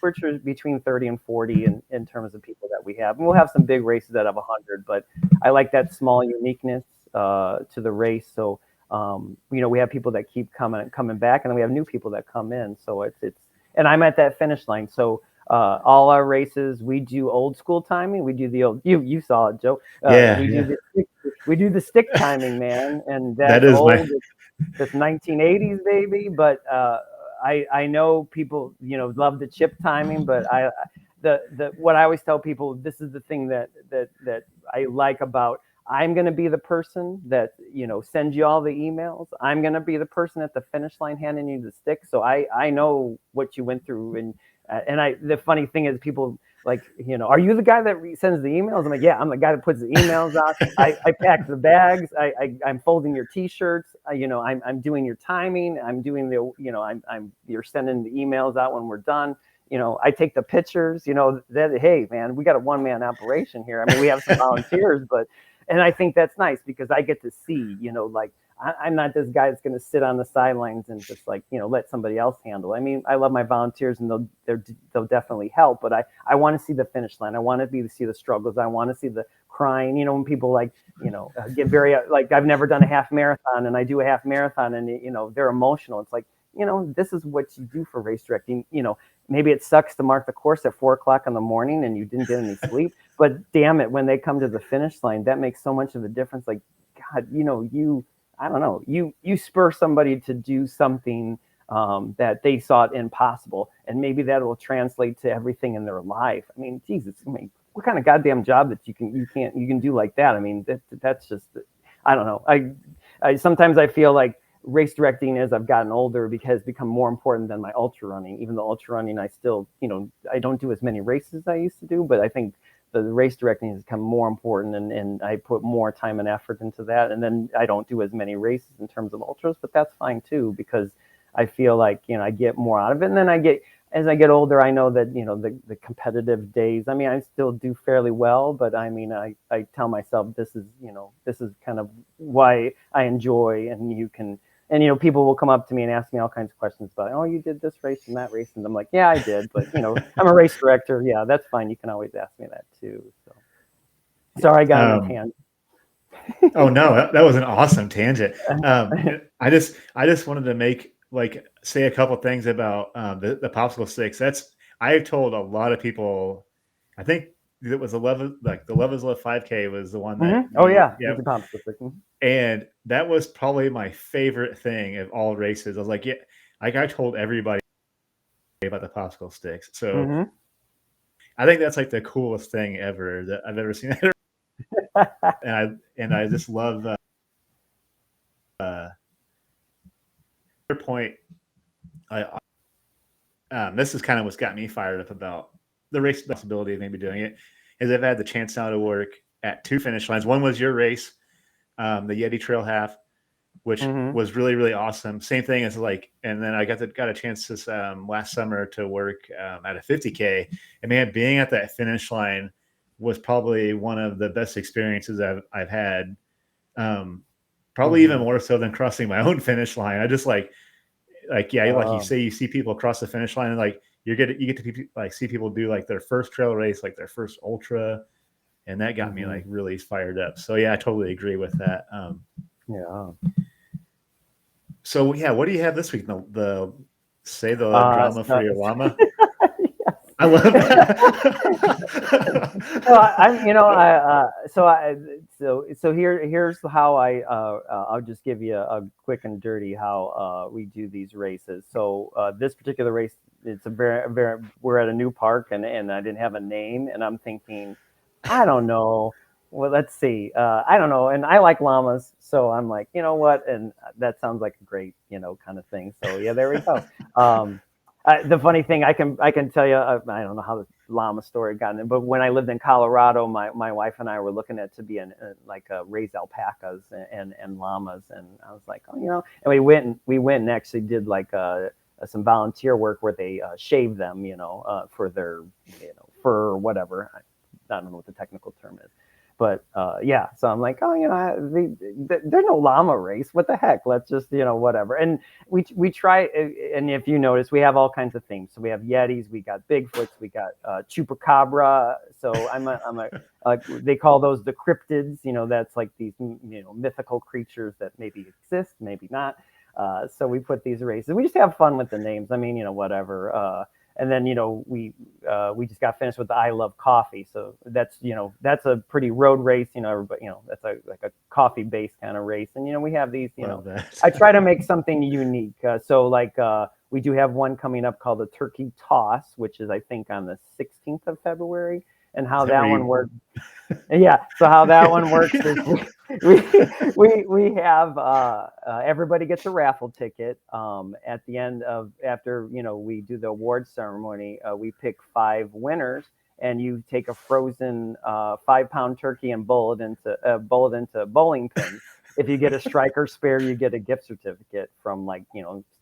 between 30 and 40 in terms of people that we have. And we'll have some big races that have 100, but I like that small uniqueness to the race. So, we have people that keep coming back, and then we have new people that come in. So it's, and I'm at that finish line. So all our races, we do old school timing. We do the old, you saw it, Joe. We do the stick timing, man. And that is old. That's 1980s, baby. But I know people, love the chip timing, but what I always tell people, this is the thing that I like about, I'm going to be the person that, sends you all the emails. I'm going to be the person at the finish line handing you the stick. So I know what you went through. And the funny thing is, people like, are you the guy that sends the emails? I'm like, yeah, I'm the guy that puts the emails out. I pack the bags. I'm folding your t-shirts. I'm doing your timing. I'm doing you're sending the emails out when we're done. I take the pictures, that, hey man, we got a one-man operation here. I mean, we have some volunteers, and I think that's nice because I get to see, like, I'm not this guy that's going to sit on the sidelines and just like, let somebody else handle. I mean, I love my volunteers and they'll definitely help, but I want to see the finish line. I want to see the struggles. I want to see the crying, when people like, get very, like, I've never done a half marathon and I do a half marathon and, they're emotional. It's like, this is what you do for race directing. Maybe it sucks to mark the course at 4:00 in the morning and you didn't get any sleep, but damn it, when they come to the finish line, that makes so much of a difference. Like, God, I don't know, you spur somebody to do something that they thought impossible, and maybe that will translate to everything in their life. I mean, Jesus, what kind of goddamn job that you can do like that? I mean, that's just, I don't know. I sometimes I feel like race directing as I've gotten older has become more important than my ultra running. Even though ultra running, I still, I don't do as many races as I used to do, but I think the race directing has become more important, and I put more time and effort into that. And then I don't do as many races in terms of ultras, but that's fine too, because I feel like, I get more out of it. And then as I get older, I know that, the competitive days, I mean, I still do fairly well, but I mean, I tell myself this is kind of why I enjoy, and people will come up to me and ask me all kinds of questions about, oh, you did this race and that race. And I'm like, yeah, I did. But, I'm a race director. Yeah, that's fine. You can always ask me that too. So sorry, I got on a tangent. Oh, no, that was an awesome tangent. I just wanted to say a couple things about the popsicle sticks. I've told a lot of people, I think it was the Love is Love 5K was the one that. Mm-hmm. Oh, yeah. The popsicle stick. And that was probably my favorite thing of all races. I was like, yeah, like I told everybody about the popsicle sticks. So I think that's like the coolest thing ever that I've ever seen. and I just love your point. This is kind of what's got me fired up about the race possibility of maybe doing it, is I've had the chance now to work at 2 finish lines. One was your race, the Yeti Trail Half, which was really, really awesome. Same thing as and then I got a chance this last summer to work at a 50K, and man, being at that finish line was probably one of the best experiences I've had. Probably even more so than crossing my own finish line. I just like you say, you see people cross the finish line, and like you get to see people do like their first trail race, like their first ultra, and that got me like really fired up. So yeah, I totally agree with that. Yeah. So yeah, what do you have this week? The drama for your llama. Yes. I love that. Here's how I'll just give you a quick and dirty how we do these races. So this particular race, it's a very we're at a new park, and I didn't have a name, and I'm thinking, I don't know. Well, let's see. I don't know. And I like llamas. So I'm like, you know what? And that sounds like a great, kind of thing. So yeah, there we go. The funny thing, I can tell you, I don't know how the llama story got in, but when I lived in Colorado, my wife and I were looking at to be raise alpacas and llamas. And I was like, oh, and we went and actually did some volunteer work where they shave them, for their, fur or whatever. I don't know what the technical term is. But yeah, so I'm like, oh, there's no llama race. What the heck? Let's just, whatever. And we try. And if you notice, we have all kinds of themes. So we have Yetis, we got Bigfoots, we got Chupacabra. So they call those the cryptids. That's like these, mythical creatures that maybe exist, maybe not. So we put these races. We just have fun with the names. I mean, whatever. And then, we just got finished with the I Love Coffee. So that's a pretty road race, everybody, that's like a coffee based kind of race. And, we have these, I try to make something unique. So We do have one coming up called the Turkey Toss, which is, I think, on the 16th of February. And how that one works. Yeah. So how that one works is we have everybody gets a raffle ticket. At the end of after we do the award ceremony, we pick 5 winners, and you take a frozen 5-pound turkey and bowl it into bowling pins. If you get a striker spare, you get a gift certificate from Starbucks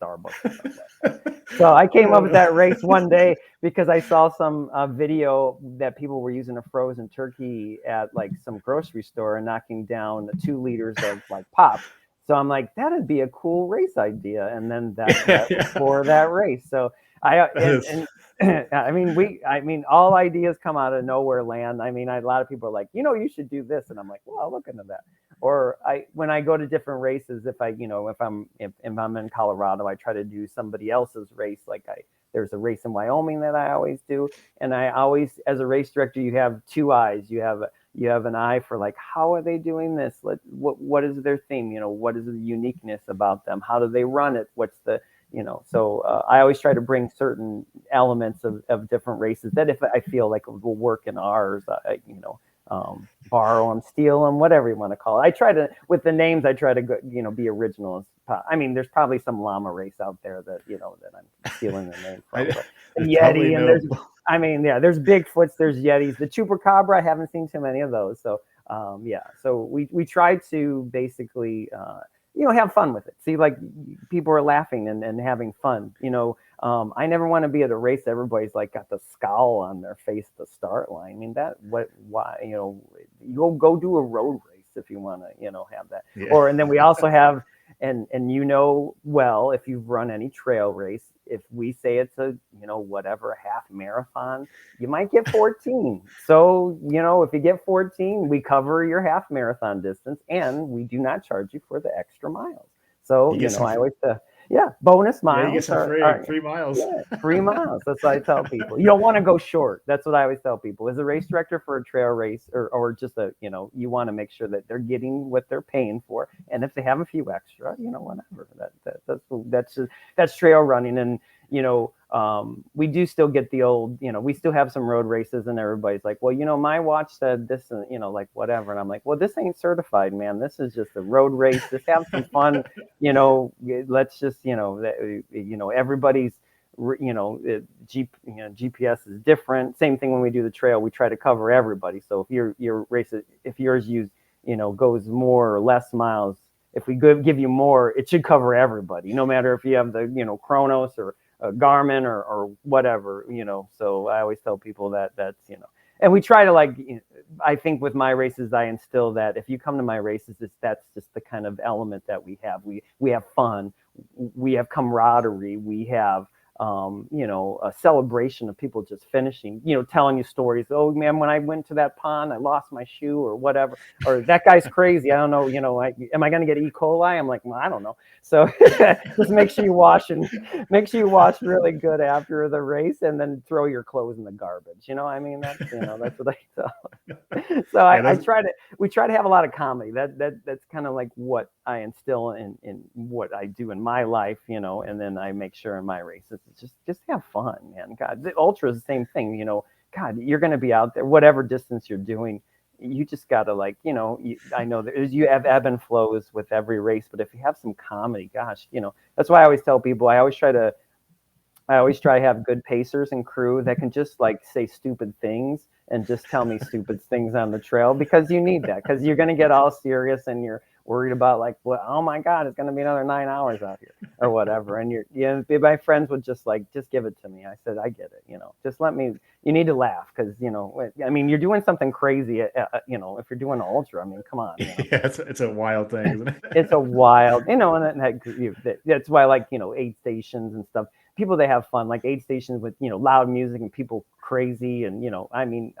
or something like that. So I came up with that race one day because I saw some video that people were using a frozen turkey at some grocery store and knocking down 2 liters of pop. So I'm like, that'd be a cool race idea. And then that was for that race. So I mean, all ideas come out of nowhere land. I mean, a lot of people are like, you should do this. And I'm like, well, I'll look into that. Or when I go to different races, if I'm in Colorado, I try to do somebody else's race. There's a race in Wyoming that I always do. And I always, as a race director, you have 2 eyes. You have an eye for how are they doing this? What is their theme? What is the uniqueness about them? How do they run it? What's the, so I always try to bring certain elements of different races that if I feel like will work in ours, borrow them, steal them, whatever you want to call it. I try to, with the names, I try to go, be original. I mean, there's probably some llama race out there that, that I'm stealing the name from. Yeti, and there's Bigfoots, there's Yetis. The Chupacabra, I haven't seen too many of those. So, so we try to basically, have fun with it. See, people are laughing and having fun, I never want to be at a race. Everybody's got the scowl on their face at the start line. I mean, why, you'll go do a road race if you want to, have that. Yeah. And then we also have, and well, if you've run any trail race, if we say it's a, whatever half marathon, you might get 14. So, if you get 14, we cover your half marathon distance and we do not charge you for the extra miles. So, I always bonus miles. Yeah, you get some free miles. Yeah, 3 miles. That's what I tell people. You don't want to go short. That's what I always tell people. As a race director for a trail race or just you want to make sure that they're getting what they're paying for. And if they have a few extra, whatever. That's trail running. And we do still get the old, we still have some road races and everybody's like, well, my watch said this, and whatever. And I'm like, well, this ain't certified, man. This is just a road race. Just have some fun. Let's just, everybody's, GPS is different. Same thing when we do the trail, we try to cover everybody. So if your race, if yours goes more or less miles, if we give you more, it should cover everybody, no matter if you have the, Chronos or Garmin or whatever, so I always tell people that's, and we try to I think with my races, I instill that if you come to my races, that's just the kind of element that we have. We have fun, we have camaraderie, we have, a celebration of people just finishing, telling you stories. Oh man, when I went to that pond, I lost my shoe or whatever, or that guy's crazy. I don't know, am I going to get E. coli? I'm like, well, I don't know. So just make sure you wash really good after the race and then throw your clothes in the garbage. I mean, that's what I tell. So we try to have a lot of comedy. That's kind of what I instill in what I do in my life, and then I make sure in my races, just have fun, man. God, the ultra is the same thing, God, you're going to be out there, whatever distance you're doing, you just got to I know you have ebb and flows with every race, but if you have some comedy, gosh, that's why I always tell people, I always try to have good pacers and crew that can just say stupid things and just tell me stupid things on the trail, because you need that, because you're going to get all serious and you're worried about well, oh my God, it's going to be another 9 hours out here or whatever. And my friends would just give it to me. I said, I get it. Just let me, you need to laugh. Cause I mean, you're doing something crazy, if you're doing an ultra, I mean, come on. Yeah, it's a wild thing, isn't it? It's a wild, and that's why I like, aid stations and stuff. People that have fun, aid stations with, loud music and people crazy. And, I mean,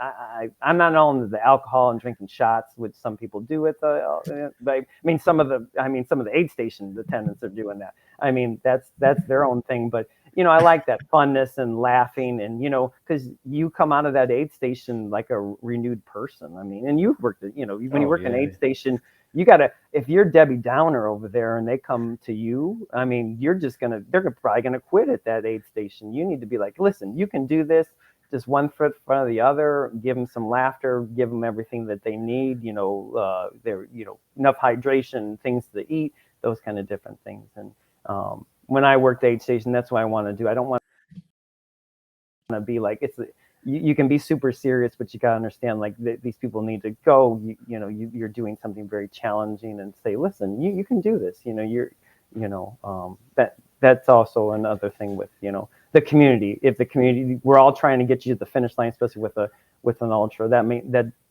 I'm not all into the alcohol and drinking shots, which some people do at but some of the aid station attendants are doing that. I mean, that's their own thing. But, I like that funness and laughing and, because you come out of that aid station like a renewed person. I mean, and you've worked, when you work in an aid station, you gotta, if you're Debbie Downer over there and they come to you, I mean, they're probably gonna quit at that aid station. You need to be like, listen, you can do this. Just one foot in front of the other, give them some laughter, give them everything that they need, they're, enough hydration, things to eat, those kind of different things. And when I worked aid station, that's what I want to do. I don't want to be like, you can be super serious, but you got to understand, like, these people need to go, you're doing something very challenging, and say, listen, you can do this, that's also another thing with, the community. If the community, we're all trying to get you to the finish line, especially with an ultra,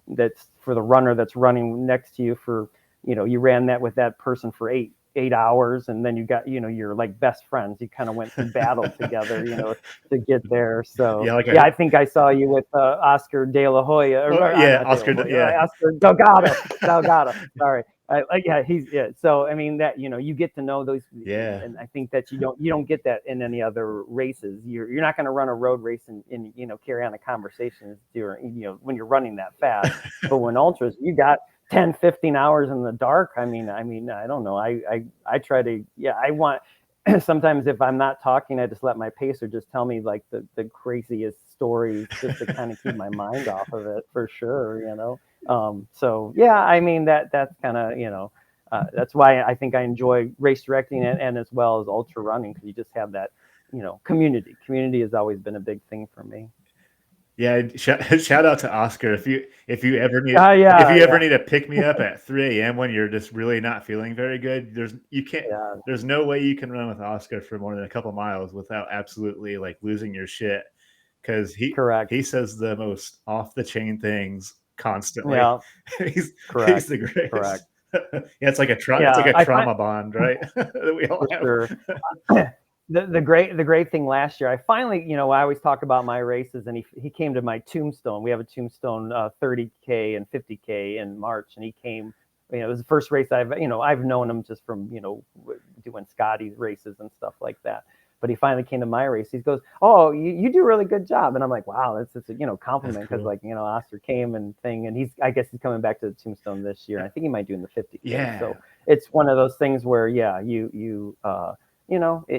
that's for the runner that's running next to you for, you ran that with that person for eight hours, and then you got, you're like best friends. You kind of went through battle together, to get there. So I think I saw you with Oscar De La Hoya. Oscar Delgado. Sorry. So I mean that, you get to know those, and I think that you don't get that in any other races. You're not going to run a road race and carry on a conversation during, when you're running that fast. But when ultras, you got 10, 15 hours in the dark. I mean, I don't know. I try to, I want, sometimes if I'm not talking, I just let my pacer just tell me like the craziest stories, just to kind of keep my mind off of it, for sure, So I mean, that's kind of, that's why I think I enjoy race directing and as well as ultra running, because you just have that, community has always been a big thing for me. Yeah, shout out to Oscar. If you ever need to pick me up at 3 a.m. when you're just really not feeling very good, there's no way you can run with Oscar for more than a couple miles without absolutely like losing your shit, because he says the most off the chain things constantly. Yeah. he's Correct. the greatest. Correct. It's like a trauma bond, right? That we all have. Sure. The great thing last year, I finally, I always talk about my races, and he came to my tombstone. We have a tombstone 30K and 50K in March, and he came. It was the first race I've known him just from doing Scotty's races and stuff like that. But he finally came to my race. He goes, "Oh, you do a really good job," and I'm like, "Wow, that's just a compliment," because cool. Oscar came and I guess he's coming back to the tombstone this year. And I think he might do in the 50K. Yeah. So it's one of those things where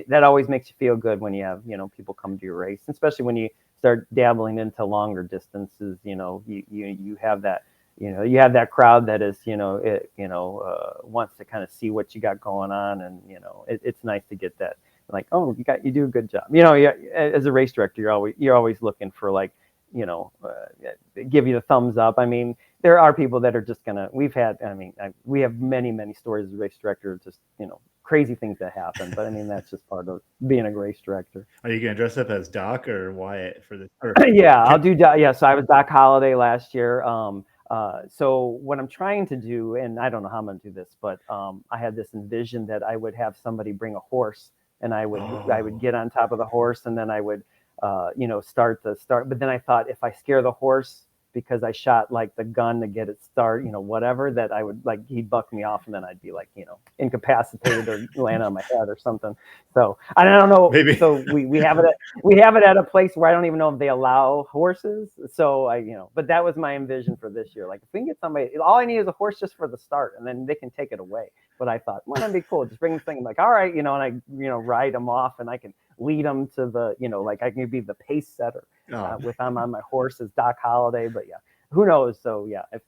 that always makes you feel good when you have, people come to your race, especially when you start dabbling into longer distances. You have that, you have that crowd that is, wants to kind of see what you got going on. And, it's nice to get that, like, oh, you do a good job. As a race director, you're always looking for, like, give you the thumbs up. I mean, there are people that are just we have many stories as a race director, just, crazy things that happen, but I mean, that's just part of being a race director. Are you going to dress up as Doc or Wyatt for this? I'll do Doc. Yeah, so I was Doc Holliday last year. So what I'm trying to do, and I don't know how I'm going to do this, but I had this envision that I would have somebody bring a horse, and I would get on top of the horse, and then I would start. But then I thought, if I scare the horse because I shot like the gun to get it start, whatever, that I would, like, he'd buck me off, and then I'd be like, incapacitated or land on my head or something. So I don't know. Maybe. So we have it at a place where I don't even know if they allow horses. So but that was my envision for this year. Like, if we can get somebody, all I need is a horse just for the start, and then they can take it away. But I thought, well, that'd be cool. Just bring this thing. I'm like, all right, and I, ride them off, and I can lead them to the, like, I can be the pace setter with I'm on my horse as Doc Holliday. But yeah, who knows? So yeah, if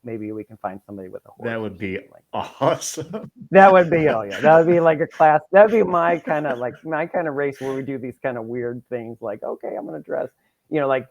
maybe we can find somebody with a horse. That would be awesome. That would be that would be like a class. That'd be my kind of race where we do these kind of weird things. Like, okay, I'm gonna dress, like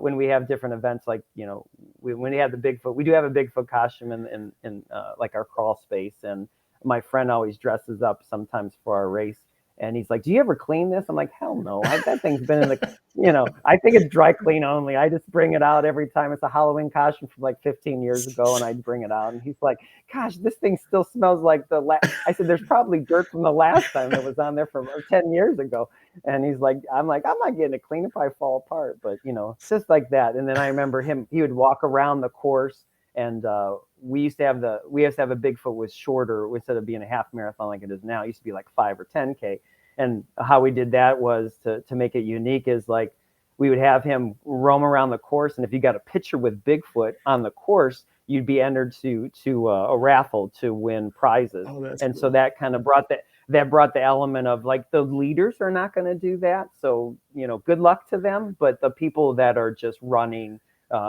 when we have different events, like when we have the Bigfoot, we do have a Bigfoot costume in like our crawl space, and my friend always dresses up sometimes for our race. And he's like, "Do you ever clean this?" I'm like, "Hell no. That thing's been in the, I think it's dry clean only. I just bring it out every time. It's a Halloween costume from like 15 years ago, and I bring it out." And he's like, "Gosh, this thing still smells like the last." I said, "There's probably dirt from the last time that was on there from 10 years ago." And he's like, "I'm like, I'm not getting it clean if I fall apart." But, it's just like that. And then I remember he would walk around the course, and we used to have a Bigfoot was shorter instead of being a half marathon like it is now. It used to be like 5 or 10K. And how we did that was to make it unique is, like, we would have him roam around the course. And if you got a picture with Bigfoot on the course, you'd be entered to a raffle to win prizes. Oh, that's And cool. so that kind of brought the element of like the leaders are not going to do that. So, good luck to them. But the people that are just running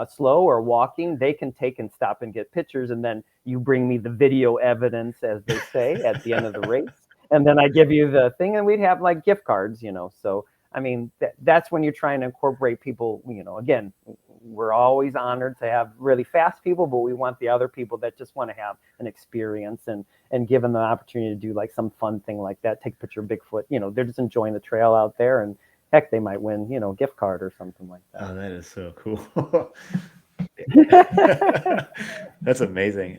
slow or walking, they can take and stop and get pictures. And then you bring me the video evidence, as they say, at the end of the race. And then I give you the thing, and we'd have like gift cards, So, I mean, that's when you're trying to incorporate people, again, we're always honored to have really fast people, but we want the other people that just want to have an experience and give them the opportunity to do like some fun thing like that, take a picture of Bigfoot, they're just enjoying the trail out there, and heck, they might win, a gift card or something like that. Oh, that is so cool. That's amazing.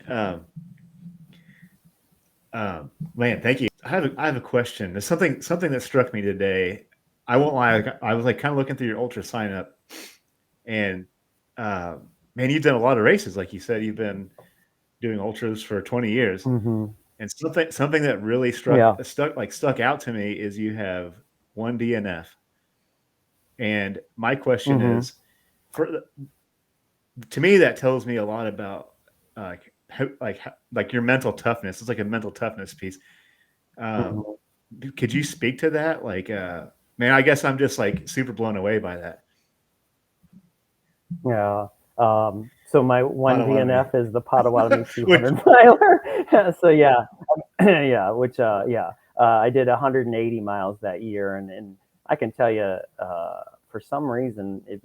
Man, thank you. I have a question. There's something that struck me today. I won't lie. I was like kind of looking through your ultra sign up, and man, you've done a lot of races. Like you said, you've been doing ultras for 20 years. Mm-hmm. And something that really stuck out to me is you have one DNF. And my question is, to me, that tells me a lot about like your mental toughness. It's like a mental toughness piece. Could you speak to that? Like, man, I guess I'm just like super blown away by that. Yeah. So my one DNF is the Potawatomi 200 miler. So yeah, which I did 180 miles that year, and I can tell you, for some reason, it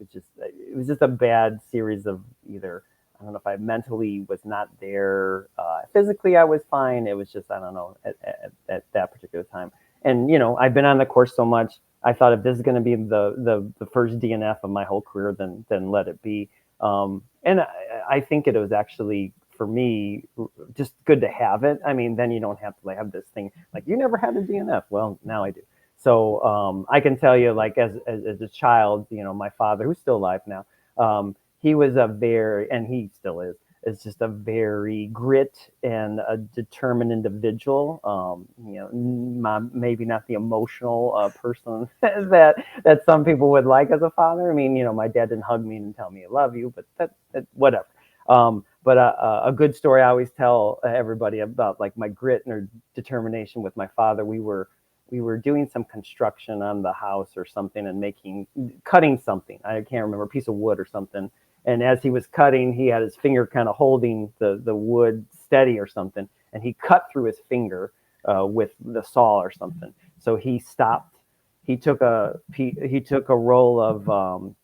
was just a bad series of either. I don't know if I mentally was not there. Physically, I was fine. It was just, I don't know, at that particular time. And, I've been on the course so much. I thought if this is going to be the first DNF of my whole career, then let it be. And I think it was actually, for me, just good to have it. I mean, then you don't have to have this thing like, you never had a DNF. Well, now I do. So I can tell you, like, as a child, my father, who's still alive now, he was and he still is just a very grit and a determined individual. Maybe not the emotional person that some people would like as a father. I mean, my dad didn't hug me and tell me I love you, but that whatever. But a good story I always tell everybody about, like, my grit and determination with my father. We were doing some construction on the house or something and cutting something. I can't remember, a piece of wood or something. And as he was cutting, he had his finger kind of holding the wood steady or something. And he cut through his finger with the saw or something. So he stopped. He took a roll of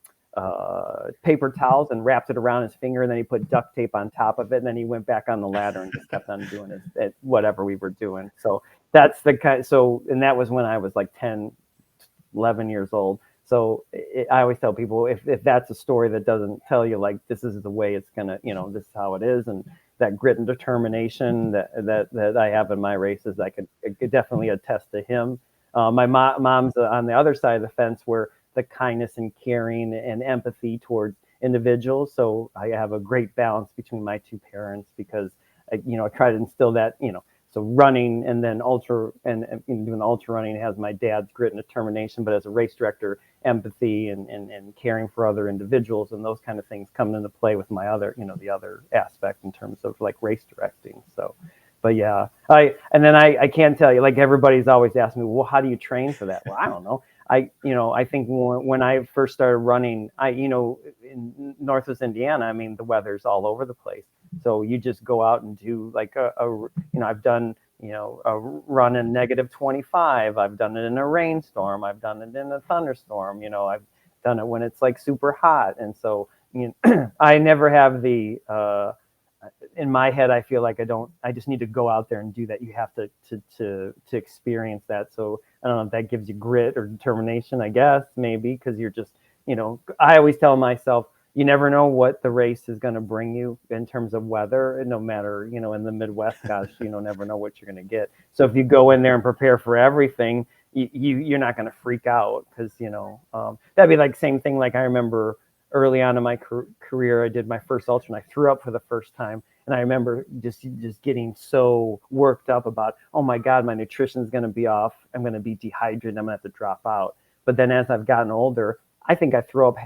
paper towels and wrapped it around his finger. And then he put duct tape on top of it. And then he went back on the ladder and just kept on doing whatever we were doing. So that's the kind. So, and that was when I was like 10, 11 years old. So I always tell people, if that's a story that doesn't tell you, like, this is the way it's gonna, this is how it is, and that grit and determination that I have in my races, I could definitely attest to him. My mom's on the other side of the fence, where the kindness and caring and empathy towards individuals. So I have a great balance between my two parents, because I try to instill that, So running and then ultra and doing ultra running has my dad's grit and determination, but as a race director, empathy and caring for other individuals and those kind of things come into play with my other, the other aspect in terms of like race directing. So, but yeah, I can't tell you, like, everybody's always asking me, well, how do you train for that? Well, I don't know. I think when I first started running, in Northwest Indiana, I mean, the weather's all over the place. So you just go out and do like I've done, a run in -25. I've done it in a rainstorm. I've done it in a thunderstorm. I've done it when it's like super hot. And so, I never have in my head, I feel like I just need to go out there and do that. You have to experience that. So I don't know if that gives you grit or determination, I guess, maybe, because you're just, I always tell myself, you never know what the race is going to bring you in terms of weather. And no matter, in the Midwest, gosh, never know what you're going to get. So if you go in there and prepare for everything, you're not going to freak out, because, that'd be like same thing. Like, I remember early on in my career, I did my first ultra and I threw up for the first time. And I remember just getting so worked up about, oh my God, my nutrition is going to be off. I'm going to be dehydrated. I'm going to have to drop out. But then as I've gotten older, I think I throw up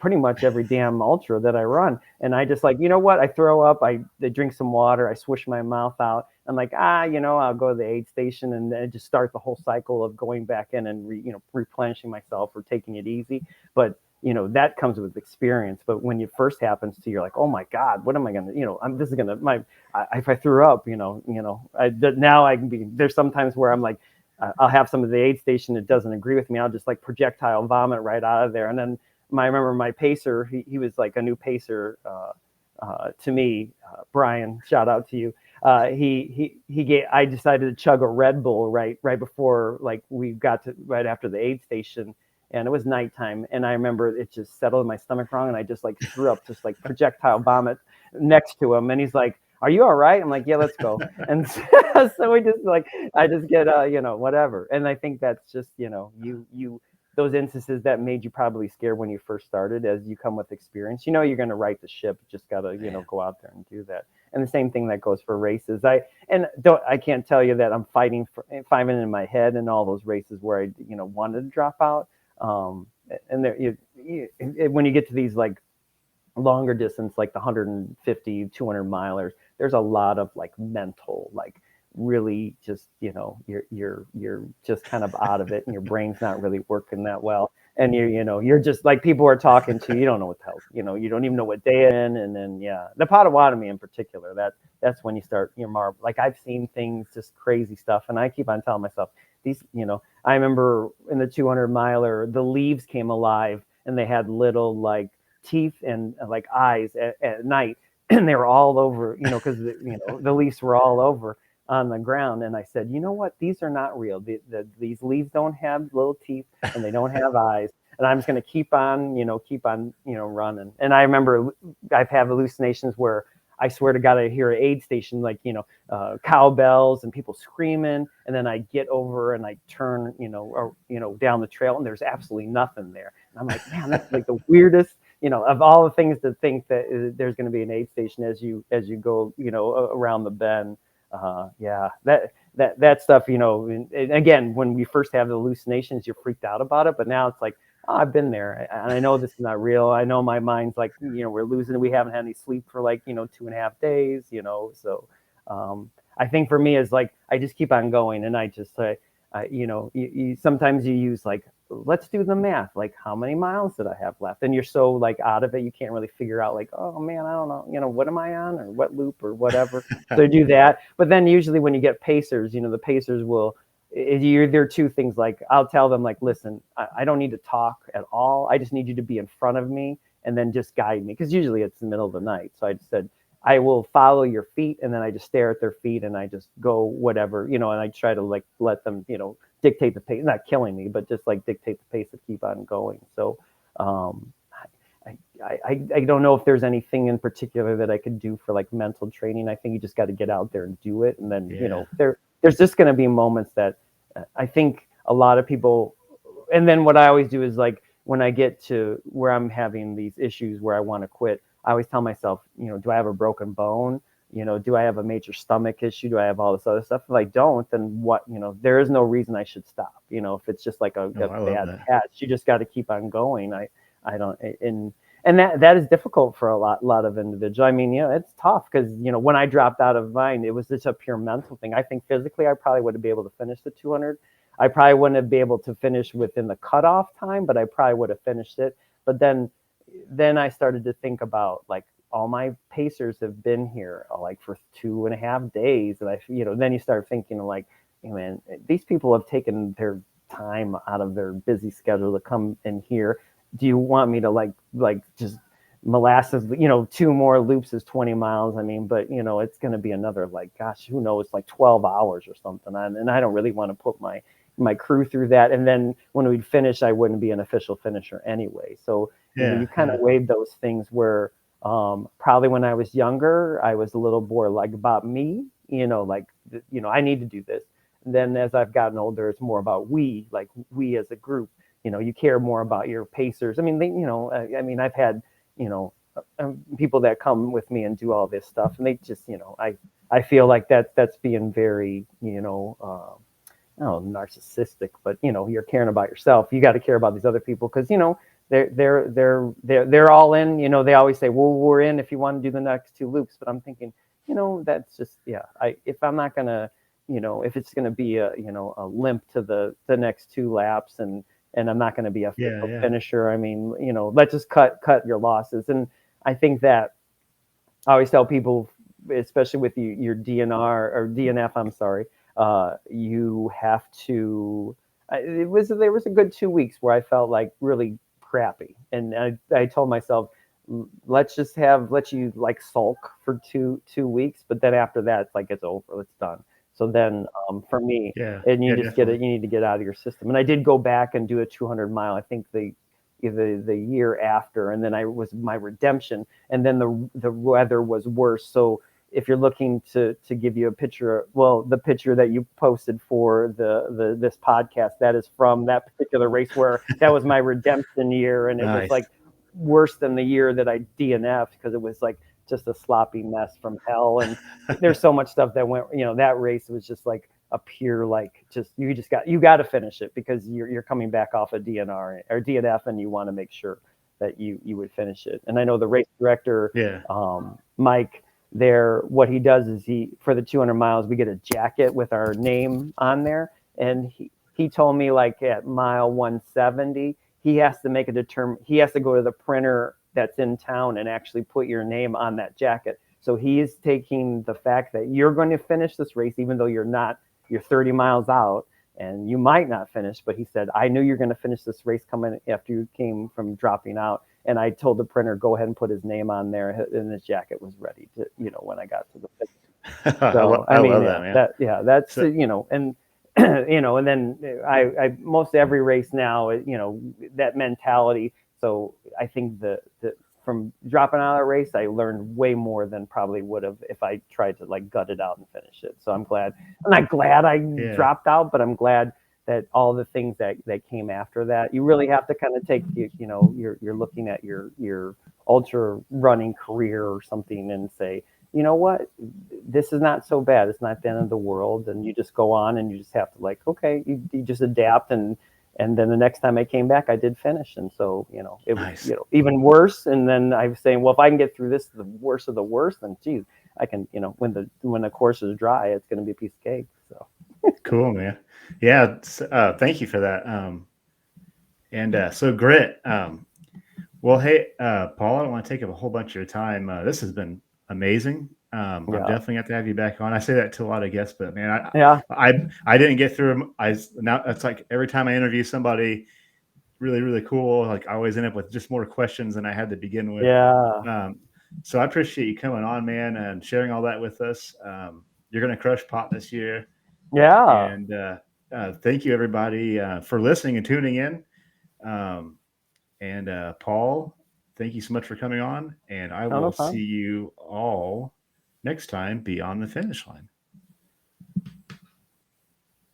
pretty much every damn ultra that I run. And I just like, you know what? I throw up, I drink some water, I swish my mouth out. I'm like, I'll go to the aid station and then just start the whole cycle of going back in and, replenishing myself or taking it easy. But, that comes with experience. But when it first happens to you, you're like, oh my God, what am I going to, if I threw up, now I can be, there's sometimes where I'm like, I'll have some of the aid station that doesn't agree with me. I'll just like projectile vomit right out of there. And then I remember my pacer, he was like a new pacer to me, Brian, shout out to you. I decided to chug a Red Bull right before like we got to right after the aid station, and it was nighttime. And I remember it just settled in my stomach wrong, and I just like threw up, just like projectile vomit next to him. And he's like, "Are you all right?" I'm like, "Yeah, let's go." And so we just like, I just get whatever. And I think that's just you those instances that made you probably scared when you first started. As you come with experience, you're going to right the ship. You just got to go out there and do that. And the same thing that goes for races. I can't tell you that I'm fighting in my head in all those races where I wanted to drop out. And there when you get to these like longer distance, like the 150, 200 milers, there's a lot of like mental, like really just, you're just kind of out of it and your brain's not really working that well. And you're just like, people are talking to you, you don't know what the hell, you don't even know what day in. And then, the Potawatomi in particular, that's when you start your marvel. Like I've seen things, just crazy stuff. And I keep on telling myself these, I remember in the 200 miler, the leaves came alive and they had little like teeth and like eyes at night. And they were all over, because the leaves were all over on the ground. And I said, you know what? These are not real. These leaves don't have little teeth and they don't have eyes. And I'm just going to keep on running. And I remember I've had hallucinations where I swear to God, I hear an aid station, like, cowbells and people screaming. And then I get over and I turn, down the trail and there's absolutely nothing there. And I'm like, man, that's like the weirdest, of all the things to think that there's going to be an aid station as you go, around the bend. That stuff, and again, when we first have the hallucinations, you're freaked out about it. But now it's like, I've been there and I know this is not real. I know my mind's like, we're losing. We haven't had any sleep for like, 2.5 days, So I think for me is like, I just keep on going and I just say, sometimes you use like, let's do the math. Like how many miles did I have left? And you're so like out of it. You can't really figure out like, oh man, I don't know, what am I on or what loop or whatever. So do that. But then usually when you get pacers, the pacers will, there are two things. Like I'll tell them like, listen, I don't need to talk at all. I just need you to be in front of me and then just guide me. Cause usually it's the middle of the night. So I just said, I will follow your feet. And then I just stare at their feet and I just go whatever, and I try to like, let them, dictate the pace, not killing me, but just like dictate the pace to keep on going. So I don't know if there's anything in particular that I could do for like mental training. I think you just got to get out there and do it. And then, there's just going to be moments that I think a lot of people, and then what I always do is like, when I get to where I'm having these issues where I want to quit, I always tell myself, do I have a broken bone? Do I have a major stomach issue? Do I have all this other stuff? If I don't, then what, there is no reason I should stop. If it's just like a bad patch, you just got to keep on going. I don't, and that is difficult for a lot of individuals. I mean, it's tough because, when I dropped out of mine, it was just a pure mental thing. I think physically, I probably would have been able to finish the 200. I probably wouldn't have been able to finish within the cutoff time, but I probably would have finished it. But then I started to think about like, all my pacers have been here like for 2.5 days. And then you start thinking like, hey, man, these people have taken their time out of their busy schedule to come in here. Do you want me to like just molasses, 2 more loops is 20 miles. I mean, but it's going to be another, like, gosh, who knows, like 12 hours or something. And I don't really want to put my crew through that. And then when we'd finish, I wouldn't be an official finisher anyway. So you kind of weighed those things where, probably when I was younger, I was a little more like about me, I need to do this. And then as I've gotten older, it's more about we as a group, you care more about your pacers. I mean, I've had, people that come with me and do all this stuff and they just, I feel like that's being very, I don't know, narcissistic, but you're caring about yourself. You got to care about these other people because, they're all in. You know, they always say, well, we're in if you want to do the next 2 loops. But I'm thinking, you know, that's just, if I'm not gonna, you know, if it's gonna be a, you know, a limp to the next 2 laps, and I'm not gonna be a finisher. I mean, you know, let's just cut your losses. And I think that I always tell people, especially with your DNR or DNF, I'm sorry, you have to. There was a good 2 weeks where I felt like really crappy, and I told myself, let's let you like sulk for two weeks, but then after that, it's like it's over, it's done. So then, for me, and you just you need to get out of your system. And I did go back and do a 200-mile. I think the year after, and then I was my redemption, and then the weather was worse. So if you're looking to give you a picture, well, the picture that you posted for this podcast, that is from that particular race where that was my redemption year, and it was like worse than the year that I DNF'd, because it was like just a sloppy mess from hell. And there's so much stuff that went, you know, that race was just like a pure, like, just you got to finish it, because you're coming back off a DNR or DNF, and you want to make sure that you would finish it. And I know the race director, Mike, there, what he does is for the 200 miles, we get a jacket with our name on there. And he told me, like, at mile 170, he has to he has to go to the printer that's in town and actually put your name on that jacket. So he is taking the fact that you're going to finish this race, even though you're 30 miles out and you might not finish. But he said, I knew you're going to finish this race coming after you came from dropping out. And I told the printer, go ahead and put his name on there. And his jacket was ready to, you know, when I got to the finish. So, I mean, love that, man. That's, so, you know, and, you know, and then I most every race now, you know, that mentality. So I think from dropping out of that race, I learned way more than probably would have if I tried to like gut it out and finish it. So I'm not glad I dropped out, but I'm glad that all the things that came after that. You really have to kind of take, you know, you're looking at your ultra running career or something and say, you know what, this is not so bad. It's not the end of the world. And you just go on, and you just have to, like, okay, you just adapt. And then the next time I came back, I did finish. And so, you know, it was, you know, even worse. And then I was saying, well, if I can get through this, the worst of the worst, then geez, I can, you know, when the course is dry, it's going to be a piece of cake. So cool, man. Yeah. Thank you for that. So grit. Well, hey, Paul, I don't want to take up a whole bunch of your time. This has been amazing. I'm definitely have to have you back on. I say that to a lot of guests, but man, I didn't get through them. Now it's like every time I interview somebody really, really cool, like I always end up with just more questions than I had to begin with. So I appreciate you coming on, man, and sharing all that with us. You're going to crush pot this year. And thank you, everybody, for listening and tuning in. And Paul, thank you so much for coming on, and I will see you all next time beyond the finish line.